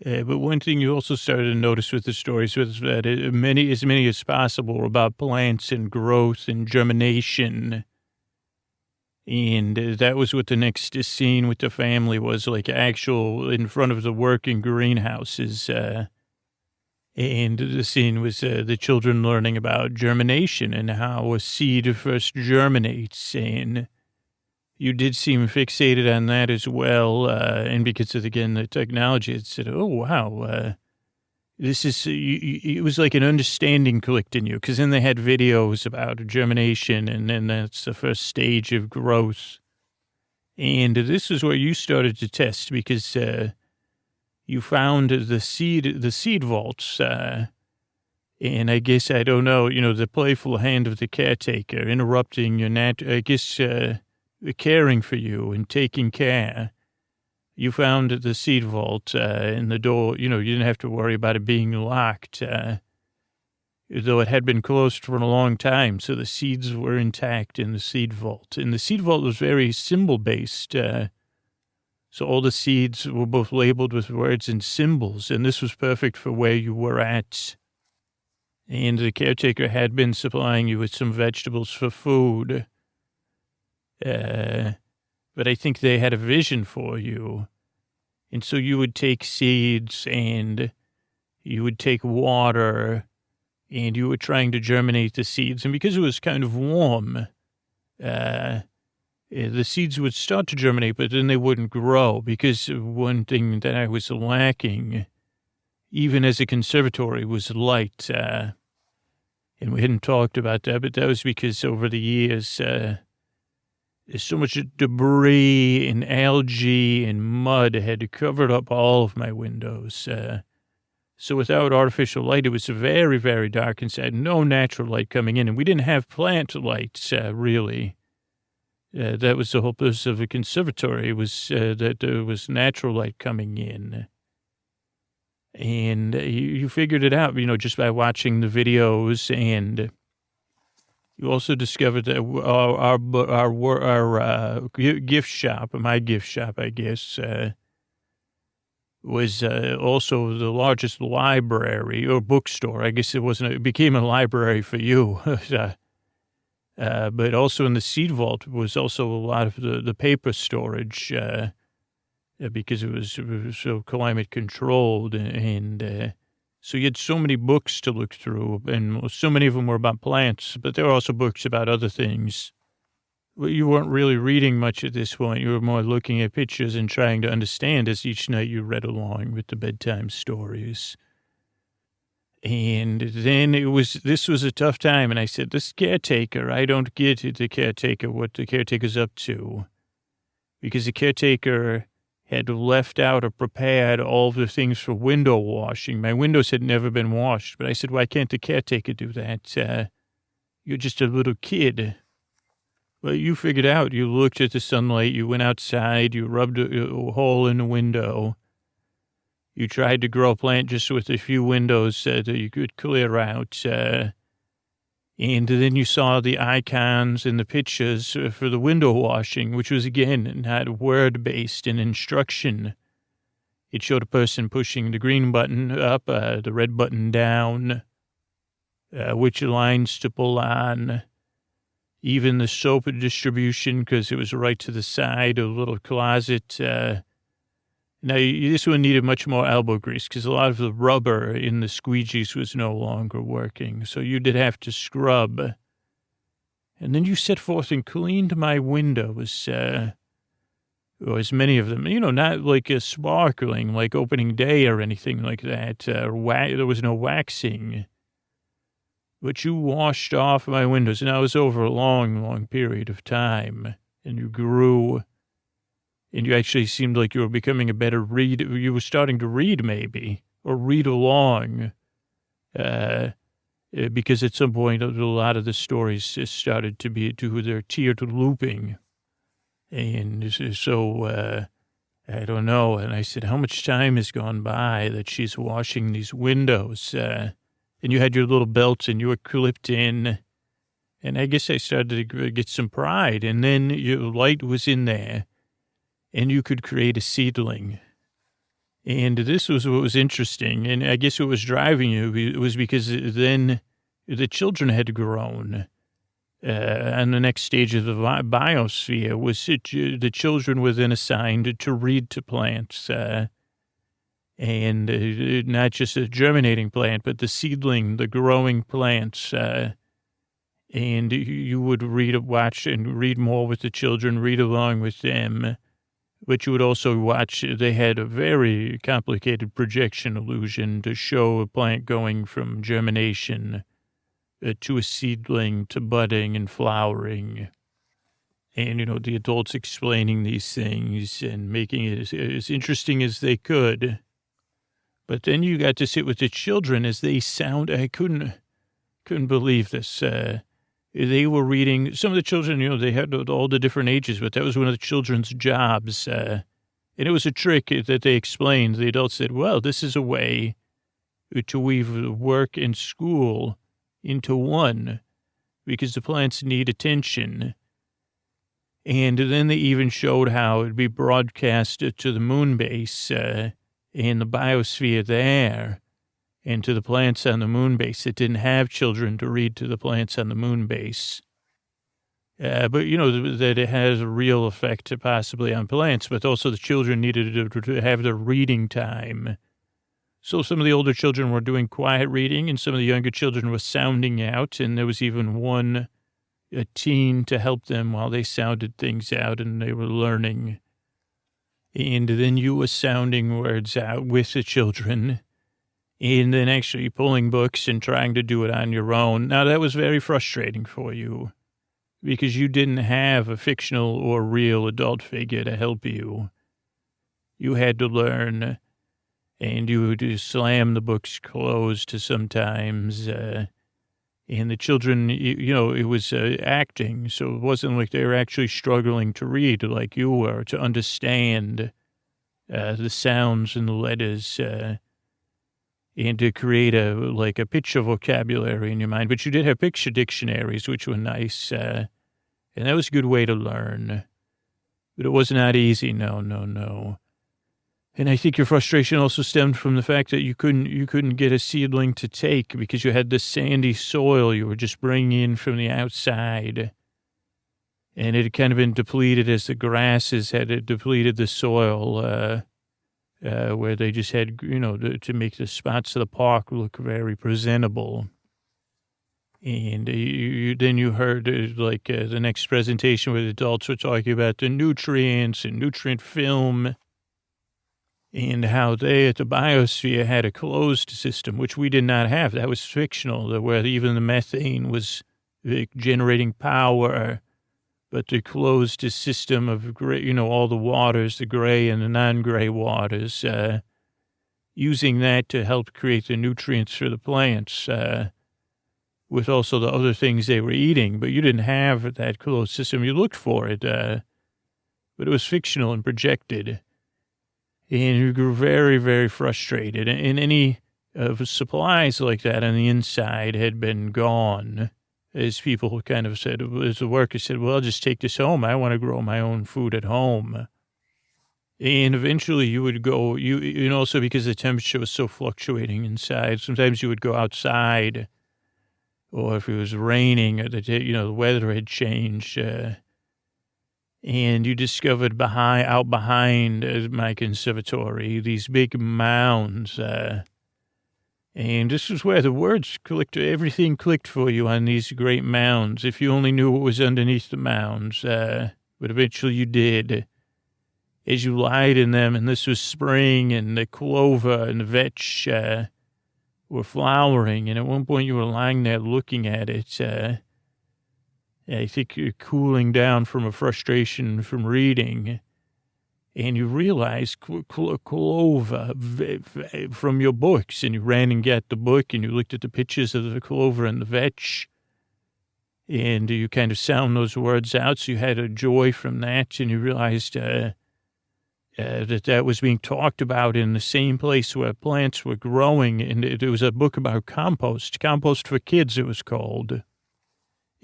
D: But one thing you also started to notice with the stories was that as many as possible were about plants and growth and germination. And that was what the next scene with the family was, like actual in front of the working greenhouses. And the scene was the children learning about germination and how a seed first germinates. And you did seem fixated on that as well. And because of, again, the technology, it said, oh, wow, this is, it was like an understanding clicked in you, because then they had videos about germination, and then that's the first stage of growth. And this is where you started to test, because you found the seed vaults, and I guess, I don't know, the playful hand of the caretaker interrupting your caring for you and taking care. You found the seed vault, and the door, you didn't have to worry about it being locked, though it had been closed for a long time. So the seeds were intact in the seed vault. And the seed vault was very symbol-based. So all the seeds were both labeled with words and symbols. And this was perfect for where you were at. And the caretaker had been supplying you with some vegetables for food. But I think they had a vision for you. And so you would take seeds, and you would take water, and you were trying to germinate the seeds. And because it was kind of warm, the seeds would start to germinate, but then they wouldn't grow, because one thing that I was lacking, even as a conservatory, was light. And we hadn't talked about that, but that was because over the years, there's so much debris and algae and mud had covered up all of my windows. So without artificial light, it was very, very dark inside. No natural light coming in. And we didn't have plant lights, really. That was the whole purpose of a conservatory, was that there was natural light coming in. And you figured it out, just by watching the videos. And You also discovered that our gift shop, my gift shop, I guess, was also the largest library or bookstore. I guess it became a library for you. But also in the seed vault was also a lot of the paper storage, because it was so climate controlled. And so you had so many books to look through, and so many of them were about plants, but there were also books about other things. Well, you weren't really reading much at this point. You were more looking at pictures and trying to understand as each night you read along with the bedtime stories. And then this was a tough time. And I said, this caretaker, I don't get the caretaker, what the caretaker's up to. Because the caretaker had left out or prepared all the things for window washing. My windows had never been washed. But I said, why can't the caretaker do that? You're just a little kid. Well, you figured out. You looked at the sunlight. You went outside. You rubbed a hole in the window. You tried to grow a plant just with a few windows that you could clear out. And then you saw the icons and the pictures for the window washing, which was, again, not word-based in instruction. It showed a person pushing the green button up, the red button down, which lines to pull on. Even the soap distribution, because it was right to the side of a little closet. Now, this one needed much more elbow grease because a lot of the rubber in the squeegees was no longer working. So you did have to scrub. And then you set forth and cleaned my windows, or as many of them, not like a sparkling, like opening day or anything like that. There was no waxing. But you washed off my windows, and that was over a long, long period of time. And you grew, and you actually seemed like you were becoming a better reader. You were starting to read, maybe, or read along, because at some point, a lot of the stories started to do their tiered looping. And so, I don't know. And I said, how much time has gone by that she's washing these windows? And you had your little belts and you were clipped in. And I guess I started to get some pride. And then your light was in there and you could create a seedling. And this was what was interesting. And I guess what was driving you was because then the children had grown. And the next stage of the biosphere was the children were then assigned to read to plants. And not just a germinating plant, but the seedling, the growing plants. And you would watch and read more with the children, read along with them. But you would also watch, they had a very complicated projection illusion to show a plant going from germination to a seedling to budding and flowering. And, the adults explaining these things and making it as interesting as they could. But then you got to sit with the children as they I couldn't believe this. They were reading, some of the children, they had all the different ages, but that was one of the children's jobs. And it was a trick that they explained. The adults said, well, this is a way to weave work and school into one because the plants need attention. And then they even showed how it'd be broadcast to the moon base, in the biosphere there, and to the plants on the moon base. It didn't have children to read to the plants on the moon base. But, that it has a real effect possibly on plants, but also the children needed to have their reading time. So some of the older children were doing quiet reading, and some of the younger children were sounding out, and there was even a teen to help them while they sounded things out, and they were learning. And then you were sounding words out with the children and then actually pulling books and trying to do it on your own. Now, that was very frustrating for you because you didn't have a fictional or real adult figure to help you. You had to learn, and you would slam the books closed sometimes. And the children, it was acting, so it wasn't like they were actually struggling to read like you were, to understand the sounds and the letters. and to create a picture vocabulary in your mind. But you did have picture dictionaries, which were nice, and that was a good way to learn. But it was not easy, no. And I think your frustration also stemmed from the fact that you couldn't get a seedling to take because you had this sandy soil you were just bringing in from the outside. And it had kind of been depleted as the grasses had depleted the soil, where they just had, to make the spots of the park look very presentable. And then you heard the next presentation where the adults were talking about the nutrients and nutrient film and how they at the biosphere had a closed system, which we did not have. That was fictional, where even the methane was generating power, but the closed system of gray, all the waters, the gray and the non-gray waters, using that to help create the nutrients for the plants, with also the other things they were eating. But you didn't have that closed system. You looked for it, but it was fictional and projected. And you grew very, very frustrated. And any of supplies like that on the inside had been gone. As people kind of said, as the workers said, well, I'll just take this home. I want to grow my own food at home. And eventually you would go, also because the temperature was so fluctuating inside, sometimes you would go outside, or if it was raining, or the weather had changed, and you discovered out behind my conservatory, these big mounds, and this is where the words clicked, everything clicked for you on these great mounds, if you only knew what was underneath the mounds, but eventually you did, as you lied in them, and this was spring, and the clover and the vetch were flowering, and at one point you were lying there looking at it, I think you're cooling down from a frustration from reading, and you realized clover from your books, and you ran and got the book, and you looked at the pictures of the clover and the vetch, and you kind of sound those words out, so you had a joy from that, and you realized that was being talked about in the same place where plants were growing, and it was a book about compost for kids, it was called.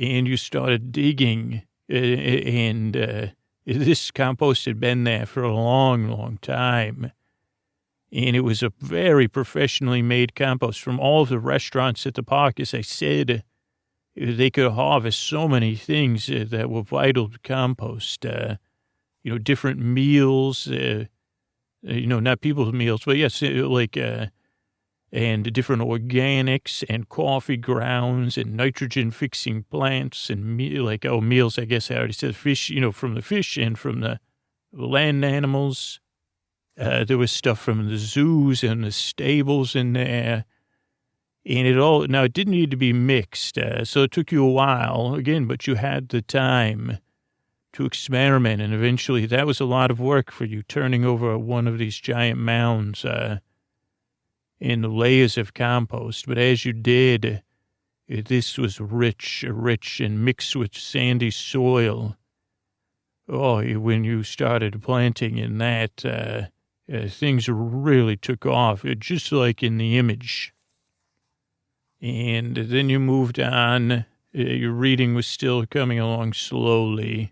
D: And you started digging, and this compost had been there for a long, long time. And it was a very professionally made compost from all of the restaurants at the park. As I said, they could harvest so many things that were vital to compost, different meals, not people's meals, but yes, and different organics and coffee grounds and nitrogen-fixing plants and meals, I guess I already said, fish, from the fish and from the land animals. There was stuff from the zoos and the stables in there. And it didn't need to be mixed, so it took you a while, again, but you had the time to experiment, and eventually that was a lot of work for you, turning over one of these giant mounds, in the layers of compost. But as you did, this was rich, and mixed with sandy soil. Oh, when you started planting in that, things really took off, just like in the image. And then you moved on. Your reading was still coming along slowly.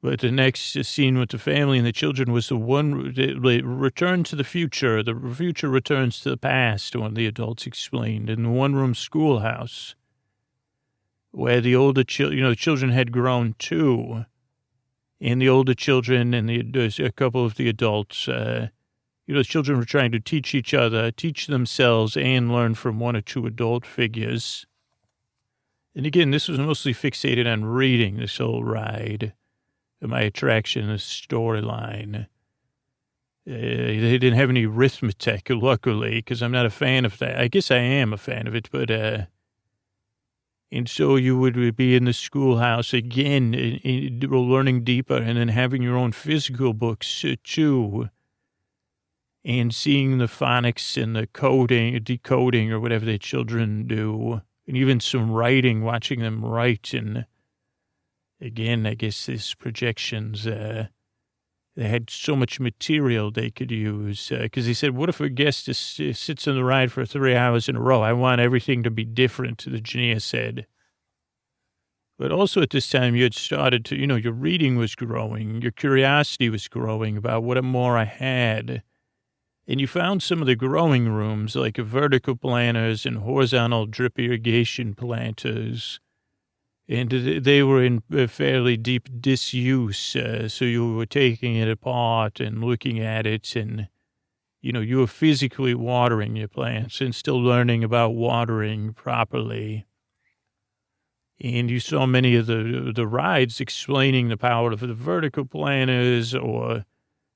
D: But the next scene with the family and the children was the return to the future. The future returns to the past, one of the adults explained, in the one-room schoolhouse, where the older children had grown too. And the older children and a couple of the adults, the children were trying to teach each other, teach themselves, and learn from one or two adult figures. And again, this was mostly fixated on reading, this whole ride. My attraction, the storyline. They didn't have any arithmetic, luckily, because I'm not a fan of that. I guess I am a fan of it, but, and so you would be in the schoolhouse again, learning deeper, and then having your own physical books, too, and seeing the phonics and the decoding, or whatever the children do, and even some writing, watching them write, and again, I guess this projections, they had so much material they could use. Because he said, what if a guest sits on the ride for 3 hours in a row? I want everything to be different, the engineer said. But also at this time, you had started to, your reading was growing. Your curiosity was growing about what more I had. And you found some of the growing rooms, like vertical planters and horizontal drip irrigation planters. And they were in fairly deep disuse. So you were taking it apart and looking at it. And, you were physically watering your plants and still learning about watering properly. And you saw many of the rides explaining the power of the vertical planters, or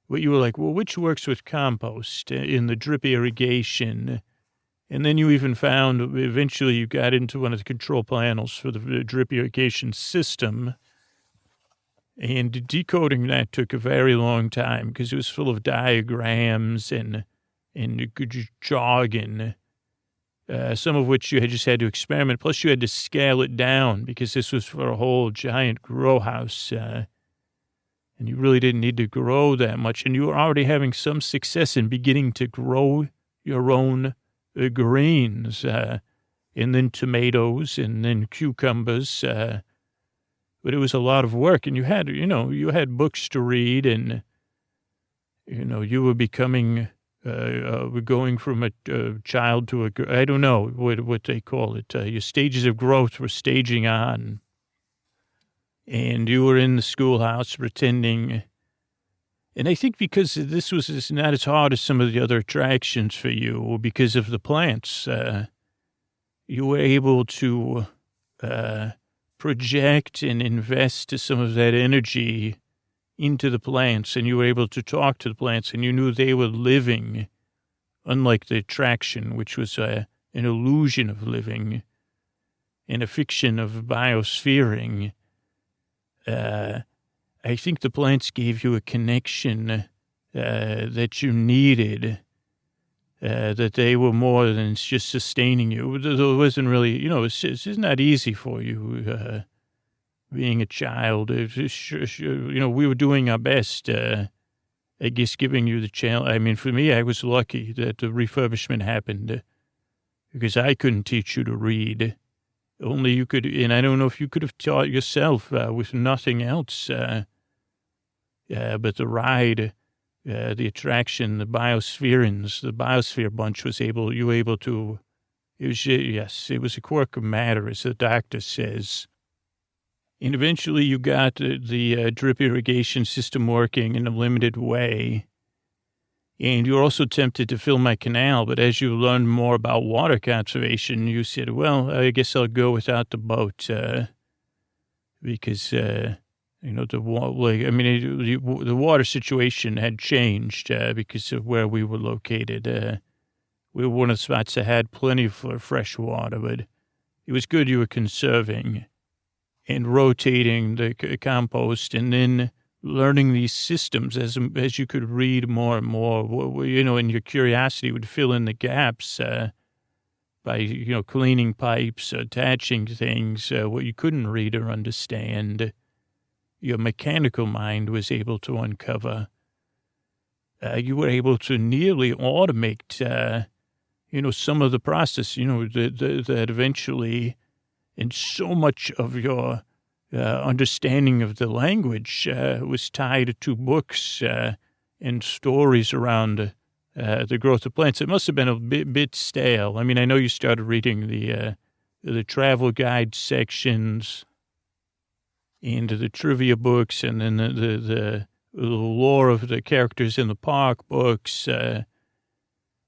D: what you were like, well, which works with compost in the drip irrigation. And then you even found, eventually you got into one of the control panels for the drip irrigation system. And decoding that took a very long time because it was full of diagrams and jargon. Some of which you just had to experiment. Plus, you had to scale it down because this was for a whole giant grow house. And you really didn't need to grow that much. And you were already having some success in beginning to grow your own greens, and then tomatoes, and then cucumbers. But it was a lot of work. And you had books to read, and, you were becoming... we're going from a child to I don't know what they call it. Your stages of growth were staging on. And you were in the schoolhouse pretending. And I think because this was not as hard as some of the other attractions for you, because of the plants, you were able to project and invest some of that energy into the plants, and you were able to talk to the plants, and you knew they were living, unlike the attraction, which was an illusion of living and a fiction of biosphering. I think the plants gave you a connection that you needed, that they were more than just sustaining you. It wasn't really, it's not easy for you, being a child. We were doing our best, I guess, giving you the challenge. I mean, for me, I was lucky that the refurbishment happened because I couldn't teach you to read. Only you could, and I don't know if you could have taught yourself with nothing else. But the ride, the attraction, the biosphere bunch you were able to, it was a quirk of matter, as the doctor says. And eventually you got the drip irrigation system working in a limited way. And you were also tempted to fill my canal, but as you learned more about water conservation, you said, well, I guess I'll go without the boat, because, the water situation had changed because of where we were located. We were one of the spots that had plenty of fresh water, but it was good you were conserving and rotating the compost, and then learning these systems as you could read more and more, and your curiosity would fill in the gaps by, cleaning pipes, attaching things, what you couldn't read or understand. Your mechanical mind was able to uncover. You were able to nearly automate, some of the process, that eventually, and so much of your understanding of the language was tied to books and stories around the growth of plants. It must have been a bit stale. I mean, I know you started reading the travel guide sections and the trivia books, and then the lore of the characters in the park books.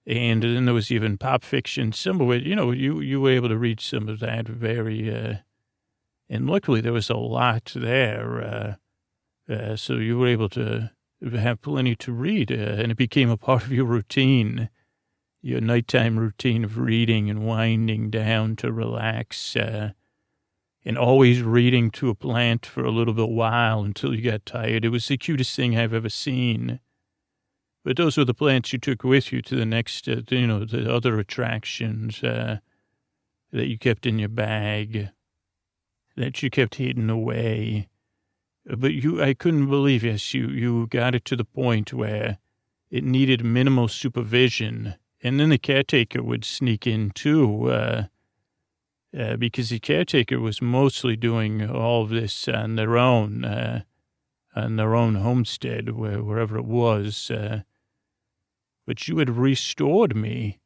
D: And then there was even pop fiction. Some of it, you were able to read some of that very, and luckily there was a lot there. So you were able to have plenty to read, and it became a part of your routine, your nighttime routine of reading and winding down to relax, and always reading to a plant for a little bit while until you got tired. It was the cutest thing I've ever seen. But those were the plants you took with you to the next, the other attractions that you kept in your bag, that you kept hidden away. But I couldn't believe, yes, you got it to the point where it needed minimal supervision. And then the caretaker would sneak in too, because the caretaker was mostly doing all of this on their own homestead, wherever it was. But you had restored me,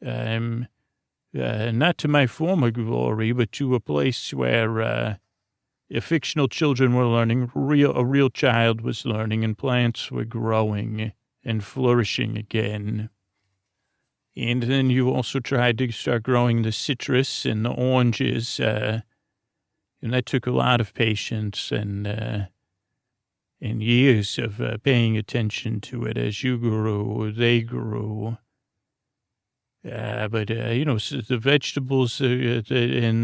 D: not to my former glory, but to a place where fictional children were learning, a real child was learning, and plants were growing and flourishing again. And then you also tried to start growing the citrus and the oranges, and that took a lot of patience and years of paying attention to it as you grew, they grew. But the vegetables and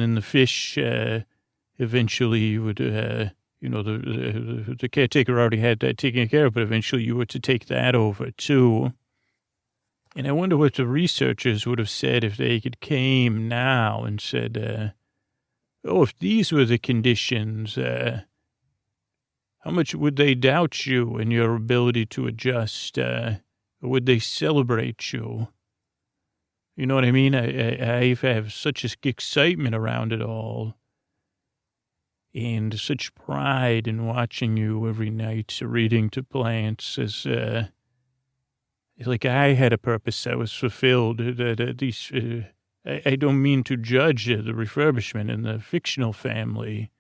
D: then the fish, eventually you would, the caretaker already had that taken care of, but eventually you were to take that over too. And I wonder what the researchers would have said if they came now and said, if these were the conditions, how much would they doubt you and your ability to adjust? Or would they celebrate you? You know what I mean? I have such excitement around it all. And such pride in watching you every night reading to plants as, like I had a purpose that was fulfilled. I don't mean to judge the refurbishment in the fictional family,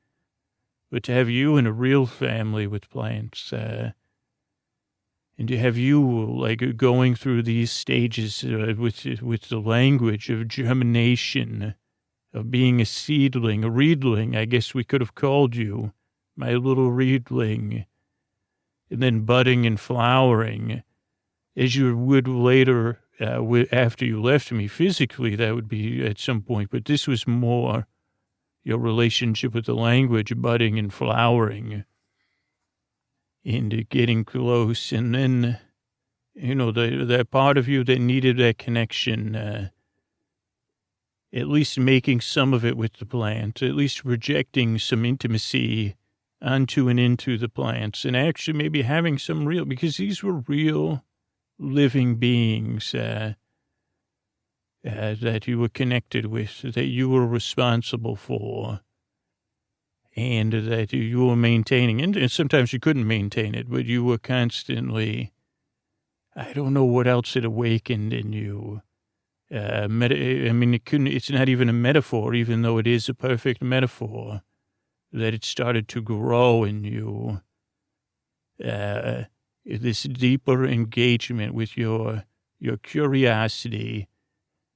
D: but to have you in a real family with plants, and to have you like going through these stages with the language of germination, of being a seedling, a reedling, I guess we could have called you, my little reedling, and then budding and flowering, as you would later, after you left me physically, that would be at some point, but this was more your relationship with the language, budding and flowering, and getting close, and then, that part of you that needed that connection, at least making some of it with the plant, at least projecting some intimacy onto and into the plants, and actually maybe having some real, because these were real living beings that you were connected with, that you were responsible for, and that you were maintaining. And sometimes you couldn't maintain it, but you were constantly, I don't know what else it awakened in you. It's not even a metaphor, even though it is a perfect metaphor, that it started to grow in you. This deeper engagement with your curiosity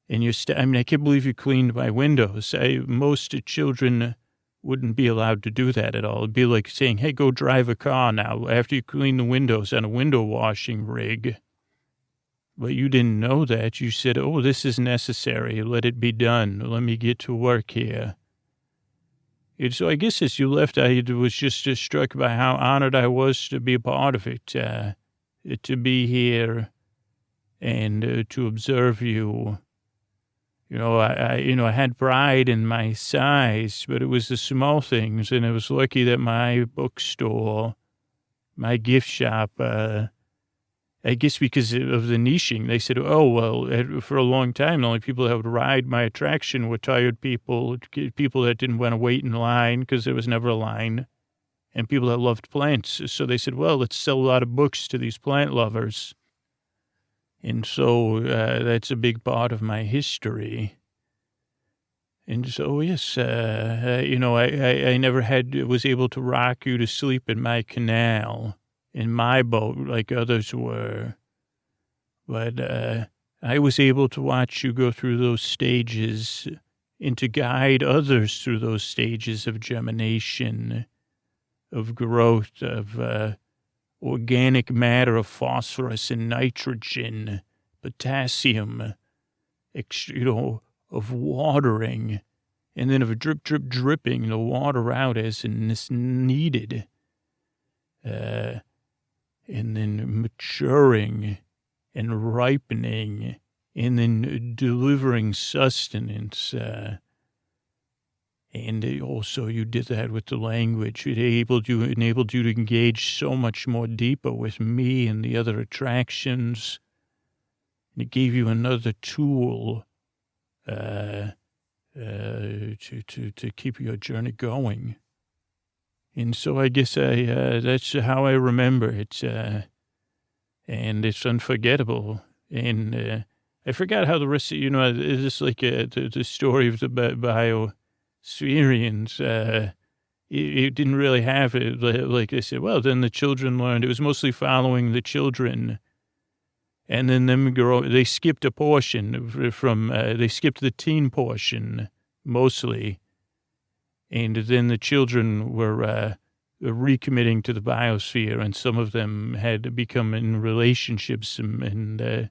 D: and I can't believe you cleaned my windows. Most children wouldn't be allowed to do that at all. It'd be like saying, hey, go drive a car now after you clean the windows on a window washing rig. But you didn't know that. You said, oh, this is necessary. Let it be done. Let me get to work here. And so I guess as you left, I was just struck by how honored I was to be a part of it, to be here and to observe you. I had pride in my size, but it was the small things, and I was lucky that my bookstore, my gift shop, I guess because of the niching, they said, oh, well, for a long time, the only people that would ride my attraction were tired people that didn't want to wait in line because there was never a line, and people that loved plants. So they said, well, let's sell a lot of books to these plant lovers. And so that's a big part of my history. And so, yes, I never was able to rock you to sleep in my canal, in my boat, like others were. But I was able to watch you go through those stages and to guide others through those stages of germination, of growth, of organic matter, of phosphorus and nitrogen, potassium, of watering, and then of dripping the water out as is needed, and then maturing and ripening, and then delivering sustenance, And also you did that with the language. It enabled you to engage so much more deeper with me and the other attractions. And it gave you another tool to keep your journey going. And so I guess that's how I remember it. And it's unforgettable. And I forgot how the rest of, it's just like the story of the Biosphereans. It didn't really have it. Like they said, well, then the children learned. It was mostly following the children. And then they skipped a portion they skipped the teen portion mostly. And then the children were recommitting to the biosphere, and some of them had become in relationships and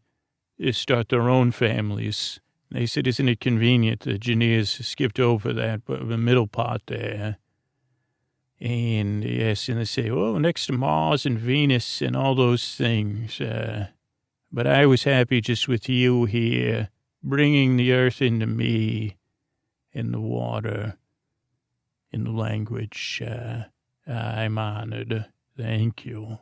D: start their own families. They said, isn't it convenient? The engineers skipped over that, but the middle part there. And yes, and they say, oh, next to Mars and Venus and all those things. But I was happy just with you here, bringing the earth into me and the water in the language. I'm honored. Thank you.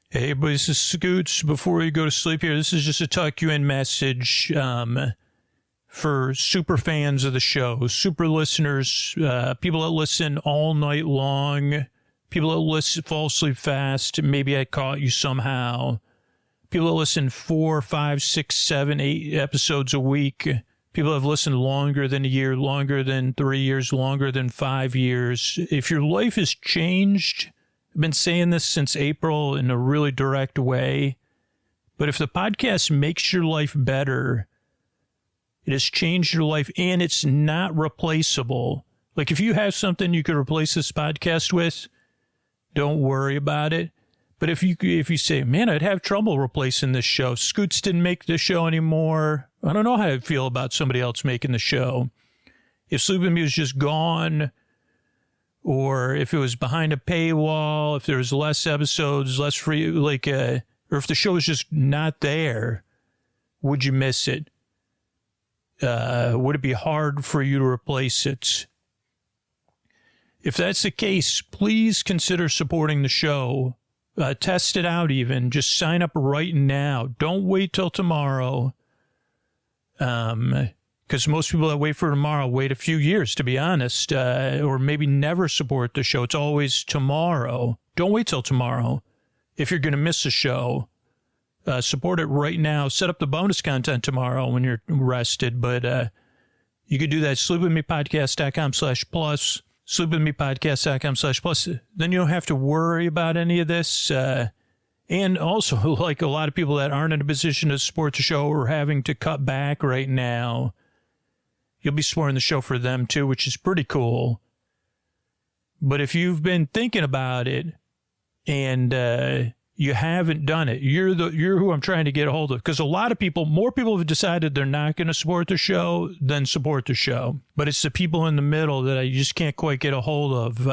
B: Hey, everybody, this is Scoots. Before you go to sleep here, this is just a tuck you in message for super fans of the show, super listeners, people that listen all night long, people that fall asleep fast. Maybe I caught you somehow. People that listen 4, 5, 6, 7, 8 episodes a week. People have listened longer than a year, longer than 3 years, longer than 5 years. If your life has changed, I've been saying this since April in a really direct way, but if the podcast makes your life better, it has changed your life and it's not replaceable. Like if you have something you could replace this podcast with, don't worry about it. But if you say, man, I'd have trouble replacing this show. Scoots didn't make the show anymore. I don't know how I feel about somebody else making the show. If Sleep With Me was just gone, or if it was behind a paywall, if there was less episodes, less free, or if the show was just not there, would you miss it? Would it be hard for you to replace it? If that's the case, please consider supporting the show. Test it out even. Just sign up right now. Don't wait till tomorrow. Because most people that wait for tomorrow wait a few years, to be honest, or maybe never support the show. It's always tomorrow. Don't wait till tomorrow. If you're going to miss a show, support it right now. Set up the bonus content tomorrow when you're rested. But you could do that. sleepwithmepodcast.com/plus. sleepwithmepodcast.com/plus. Then you don't have to worry about any of this. And also, like a lot of people that aren't in a position to support the show or having to cut back right now, you'll be supporting the show for them too, which is pretty cool. But if you've been thinking about it and you haven't done it, you're who I'm trying to get a hold of. Because a lot of people, more people have decided they're not going to support the show than support the show. But it's the people in the middle that I just can't quite get a hold of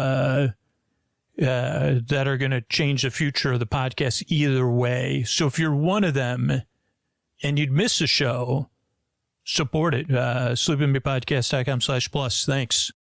B: that are going to change the future of the podcast either way. So if you're one of them and you'd miss a show, support it. sleepwithmepodcast.com/plus. Thanks.